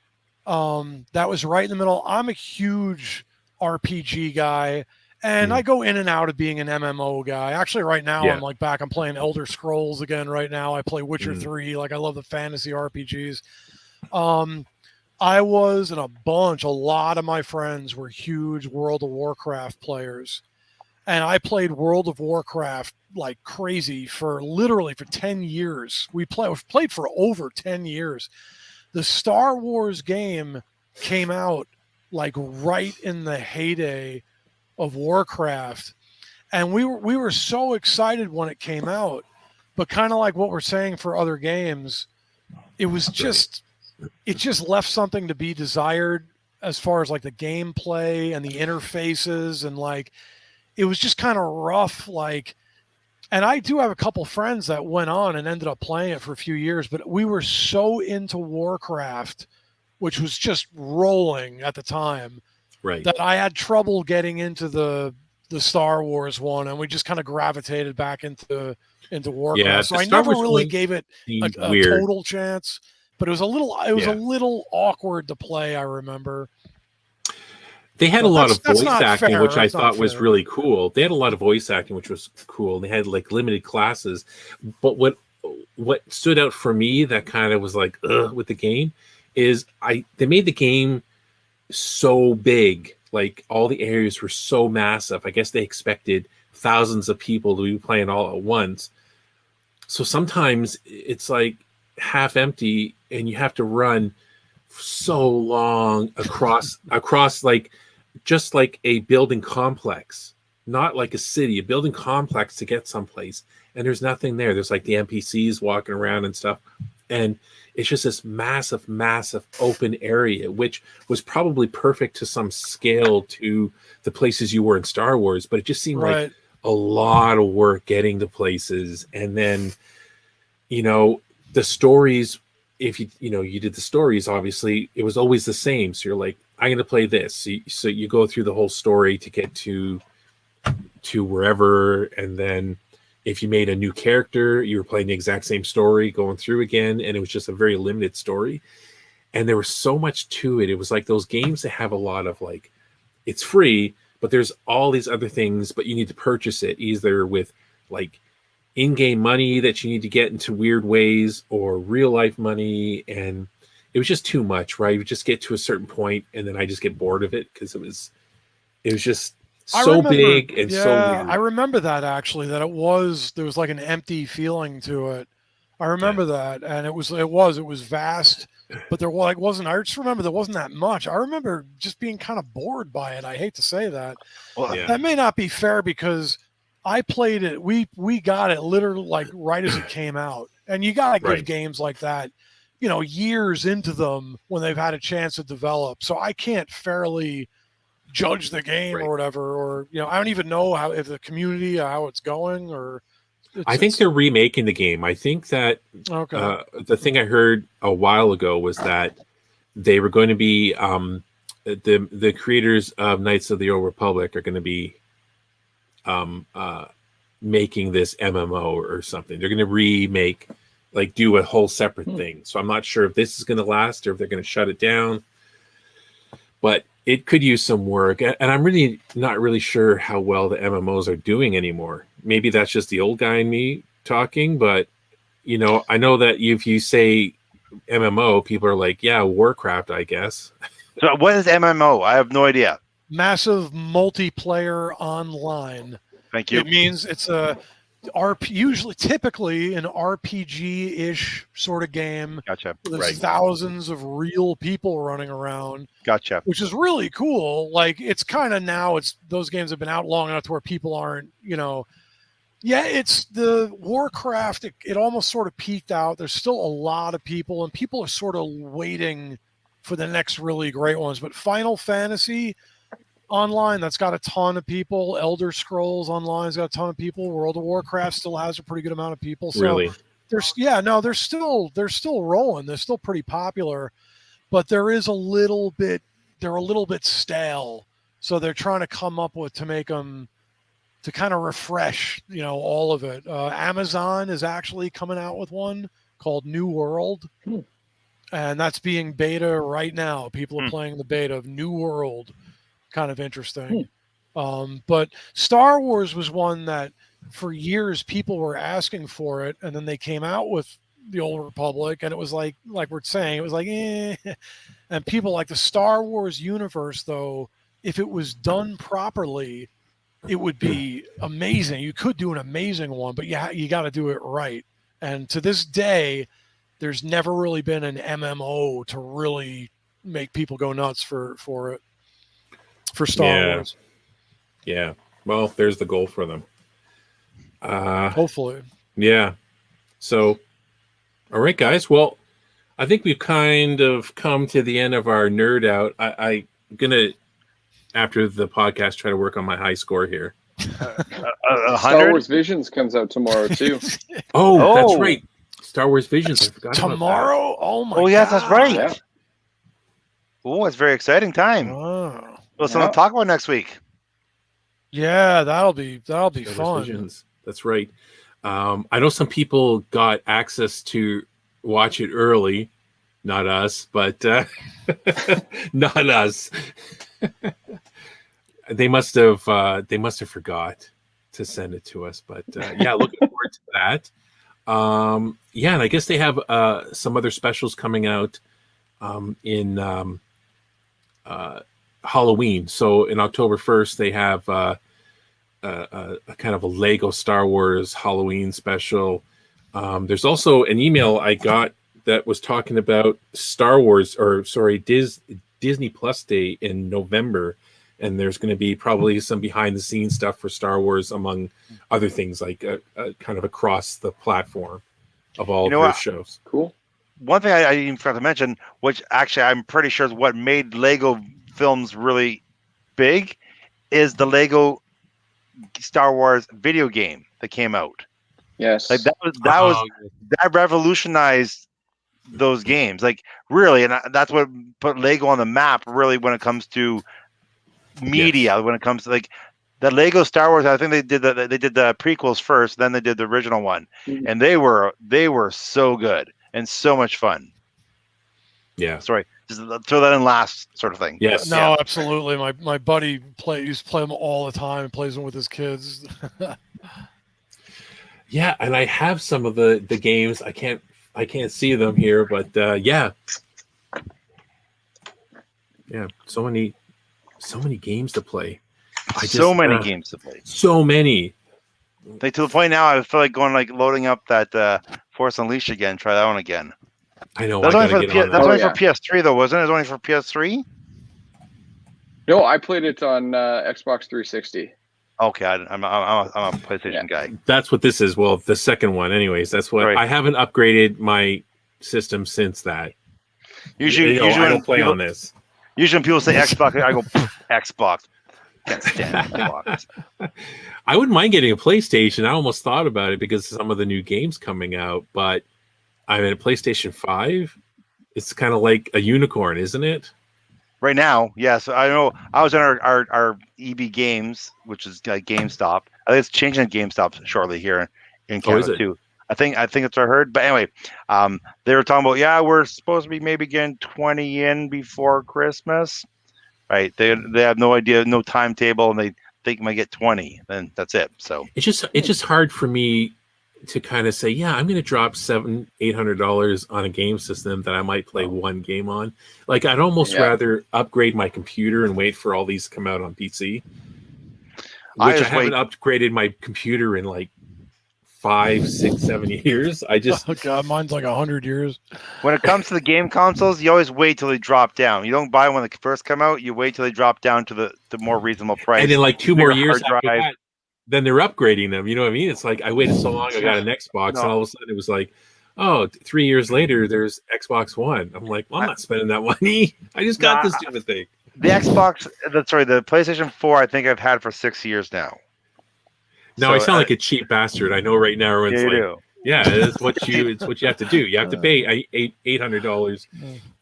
that was right in the middle. I'm a huge RPG guy. And I go in and out of being an MMO guy. Actually, right now, I'm playing Elder Scrolls again right now. I play Witcher 3. Like, I love the fantasy RPGs. I was, and a lot of my friends were huge World of Warcraft players. And I played World of Warcraft like crazy for 10 years. We've played for over 10 years. The Star Wars game came out like right in the heyday of Warcraft, and we were so excited when it came out, but kind of like what we're saying for other games, it just left something to be desired as far as like the gameplay and the interfaces, and like it was just kind of rough. Like, and I do have a couple friends that went on and ended up playing it for a few years, but we were so into Warcraft, which was just rolling at the time. Right. That I had trouble getting into the Star Wars one, and we just kind of gravitated back into Warcraft. Yeah, so I never really gave it a total chance, but it was a little awkward to play. I remember they had a lot of voice acting, which I thought was really cool. They had a lot of voice acting, which was cool. They had like limited classes, but what stood out for me that kind of was like with the game is they made the game so big, like all the areas were so massive. I guess they expected thousands of people to be playing all at once. So sometimes it's like half empty and you have to run so long across like just like a building complex, not like a city, a building complex to get someplace. And there's nothing there. There's like the NPCs walking around and stuff. And it's just this massive, massive open area, which was probably perfect to some scale to the places you were in Star Wars. But it just seemed like a lot of work getting to places. And then, the stories, if you did the stories, obviously, it was always the same. So you're like, I'm going to play this. So you go through the whole story to get to wherever. And then if you made a new character, you were playing the exact same story going through again, and it was just a very limited story. And there was so much to it. It was like those games that have a lot of like, it's free, but there's all these other things, but you need to purchase it either with like in-game money that you need to get into weird ways or real life money. And it was just too much, right? You just get to a certain point and then I just get bored of it because it was just so big and so weird. I remember that actually, there was like an empty feeling to it. I remember that, and it was vast, but there wasn't. I just remember there wasn't that much. I remember just being kind of bored by it. I hate to say that. Well, that may not be fair because I played it. We got it literally like right as it came out. And you got to give Right. games like that, years into them when they've had a chance to develop. So I can't fairly judge the game or whatever, or I don't even know if the community, how it's going, or I think they're remaking the game. I think that the thing I heard a while ago was that they were going to be the creators of Knights of the Old Republic are going to be making this MMO or something. They're going to remake, do a whole separate thing. So I'm not sure if this is going to last or if they're going to shut it down. But it could use some work, and I'm really not really sure how well the MMOs are doing anymore. Maybe that's just the old guy in me talking, but I know that if you say MMO, people are like, yeah, Warcraft, I guess. So what is MMO? I have no idea. Massive multiplayer online. Thank you. It means it's typically an RPG-ish sort of game. Gotcha. There's thousands of real people running around. Gotcha. Which is really cool. It's kind of now, those games have been out long enough to where people aren't, it's the Warcraft. It almost sort of peaked out. There's still a lot of people, and people are sort of waiting for the next really great ones. But Final Fantasy Online, that's got a ton of people. Elder Scrolls Online's got a ton of people. World of Warcraft still has a pretty good amount of people. So really? They're still rolling. They're still pretty popular, but they're a little bit stale. So they're trying to come up with to make them to kind of refresh, all of it. Amazon is actually coming out with one called New World, and that's being beta right now. People are playing the beta of New World. Kind of interesting. But Star Wars was one that for years people were asking for it, and then they came out with the Old Republic, and it was like we're saying, it was like, and people like the Star Wars universe, though, if it was done properly, it would be amazing. You could do an amazing one, but you got to do it right. And to this day, there's never really been an MMO to really make people go nuts for it. For Star Wars. Yeah. Well, there's the goal for them. Hopefully. Yeah. So, all right, guys. Well, I think we've kind of come to the end of our nerd out. I'm going to, after the podcast, try to work on my high score here. Star Wars Visions comes out tomorrow, too. Oh, that's right. Star Wars Visions. I forgot tomorrow? About that. Oh, my God. Yes, that's right. Yeah. Oh, it's a very exciting time. Oh. Well, something to talk about next week. Yeah, that'll be fun. Visions. That's right. I know some people got access to watch it early, not us, but not us. They must have forgot to send it to us, but yeah, looking forward to that. Yeah, and I guess they have some other specials coming out in Halloween. So in October 1st, they have a kind of a Lego Star Wars Halloween special. There's also an email I got that was talking about Disney Plus Day in November, and there's going to be probably some behind the scenes stuff for Star Wars, among other things, like kind of across the platform of all of their shows. Cool. One thing I even forgot to mention, which actually I'm pretty sure is what made Lego films really big, is the Lego Star Wars video game that came out. Yes, like that revolutionized those games, like really, and that's what put Lego on the map, really, when it comes to media. Yes. When it comes to like the Lego Star Wars, I think they did the prequels first, then they did the original one, and they were so good and so much fun. Yeah. Sorry. Just throw that in last, sort of thing. Yes. No, absolutely. My buddy used to play them all the time and plays them with his kids. Yeah, and I have some of the games. I can't see them here, but yeah. So many games to play. So many games to play. So many. Like to the point now, I feel like loading up that Force Unleashed again. Try that one again. I know. That's only for PS3 though, wasn't it? It was only for PS3. No, I played it on Xbox 360. Okay, I'm a PlayStation guy. That's what this is. Well, the second one, anyways. That's what I haven't upgraded my system since that. Usually I don't play on this. Usually when people say Xbox, I go Xbox. Can't stand Xbox. I wouldn't mind getting a PlayStation. I almost thought about it because of some of the new games coming out, but I mean, a PlayStation 5, it's kind of like a unicorn, isn't it? Right now, yes. I know I was in our EB Games, which is like GameStop. I think it's changing to GameStop shortly here in Canada too. I think that's what I heard. But anyway, they were talking about, we're supposed to be maybe getting 20 in before Christmas. Right. They have no idea, no timetable, and they think might get 20. Then that's it. So it's just hard for me to kind of say, I'm going to drop $700-800 on a game system that I might play one game on. Like, I'd almost rather upgrade my computer and wait for all these to come out on PC, which I haven't upgraded my computer in like 5, 6, 7 years. Oh God, mine's like 100 years. When it comes to the game consoles, you always wait till they drop down. You don't buy when they first come out. You wait till they drop down to the more reasonable price. And then like 2 more years after that, then they're upgrading them. You know what I mean? It's like I waited so long, I got an Xbox, and all of a sudden it was like, 3 years later, there's Xbox One. I'm like, well, I'm not spending that money. I just got this stupid thing. The the PlayStation 4, I think I've had for 6 years now. No, I sound like a cheap bastard. I know right now everyone's it's what you have to do. You have to pay $800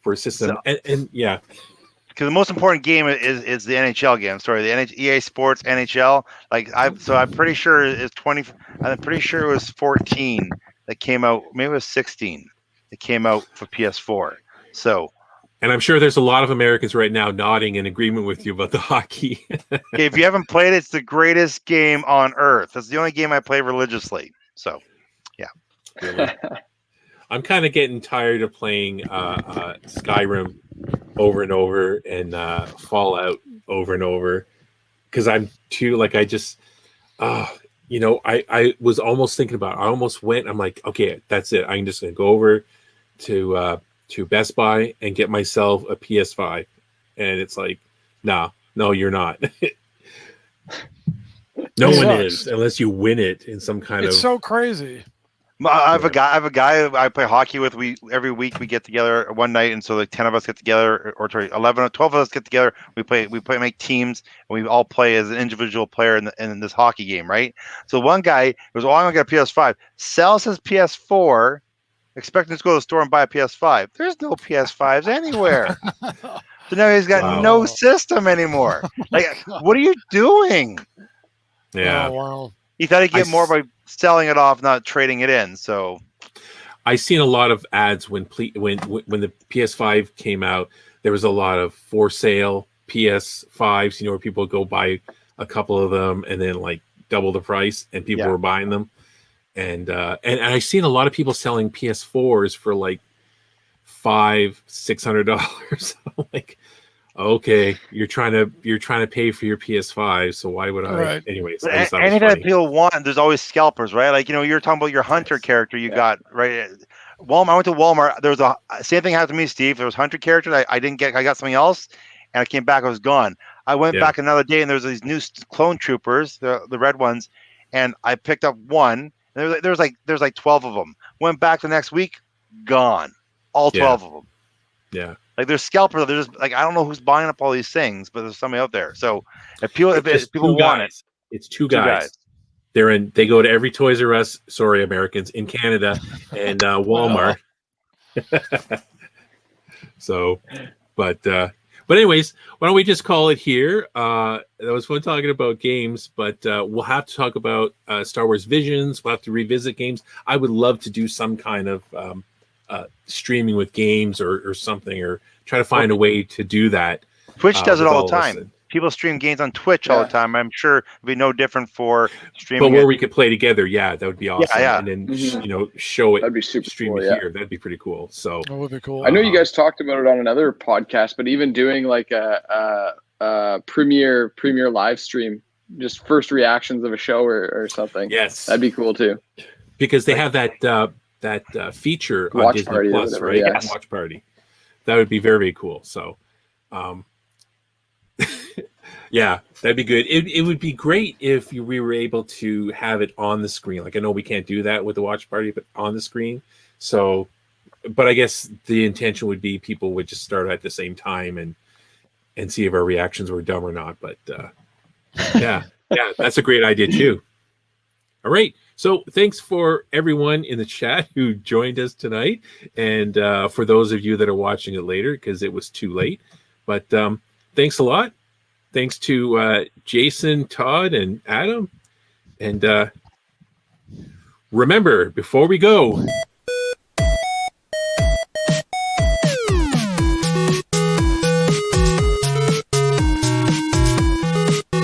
for a system, and because the most important game is the NHL game. Sorry, the EA Sports NHL. I'm pretty sure it's 20. I'm pretty sure it was 14 that came out. Maybe it was 16 that came out for PS4. So, and I'm sure there's a lot of Americans right now nodding in agreement with you about the hockey. If you haven't played it, it's the greatest game on earth. It's the only game I play religiously. So, really. I'm kind of getting tired of playing Skyrim over and over and Fallout over and over because I'm too I was almost thinking about it. I almost went. I'm like, okay, that's it. I'm just gonna go over to Best Buy and get myself a PS5, and it's like, no, you're not. No one is unless you win it in some kind of. It's so crazy. I have a guy I play hockey with. Every week we get together one night, and so 10 of us get together, or 11 or 12 of us get together. We make teams, and we all play as an individual player in this hockey game, right? So one guy goes, I'm gonna get a PS5, sells his PS4, expecting to go to the store and buy a PS5. There's no PS5s anywhere. So now he's got no system anymore. Like, what are you doing? Yeah. Oh, wow. He thought he'd get more by selling it off, not trading it in. So, I seen a lot of ads when the PS5 came out. There was a lot of for sale PS5s. Where people go buy a couple of them and then like double the price, and people were buying them. And I seen a lot of people selling PS4s for like $500-600. Like, okay, you're trying to pay for your PS5, so why would I? Right. Anyways, anything that people want, there's always scalpers, right? Like, you're talking about your hunter character you got, right? Walmart. I went to Walmart. There was same thing happened to me, Steve. There was hunter characters. I got something else, and I came back. I was gone. I went back another day, and there was these new clone troopers, the red ones, and I picked up one. And there's like 12 of them. Went back the next week, gone. All 12 of them. Yeah. Like, there's scalpers. There's like, I don't know who's buying up all these things, but there's somebody out there. So if people want it, it's two guys. They go to every Toys R Us, sorry, Americans, in Canada, and Walmart. So, but anyways, why don't we just call it here? That was fun talking about games, but we'll have to talk about Star Wars Visions. We'll have to revisit games. I would love to do some kind of streaming with games or something, or try to find a way to do that. Twitch does it all the time. People stream games on Twitch all the time. I'm sure it'd be no different for streaming. But where we could play together, that would be awesome. And then show it. That'd be super stream cool, it here. That'd be pretty cool. So that would be cool. I know you guys talked about it on another podcast, but even doing like a premiere live stream, just first reactions of a show or something. Yes, that'd be cool too. Because they have that feature on Watch Disney Party, Plus, right? Yes. Watch Party. That would be very, very cool. So, Yeah, that'd be good. It would be great if we were able to have it on the screen. Like I know we can't do that with the watch party, but on the screen. So, but I guess the intention would be people would just start at the same time and see if our reactions were dumb or not. But yeah, that's a great idea too. All right. So thanks for everyone in the chat who joined us tonight. And for those of you that are watching it later, because it was too late. But thanks a lot. Thanks to Jason, Todd, and Adam. And remember, before we go,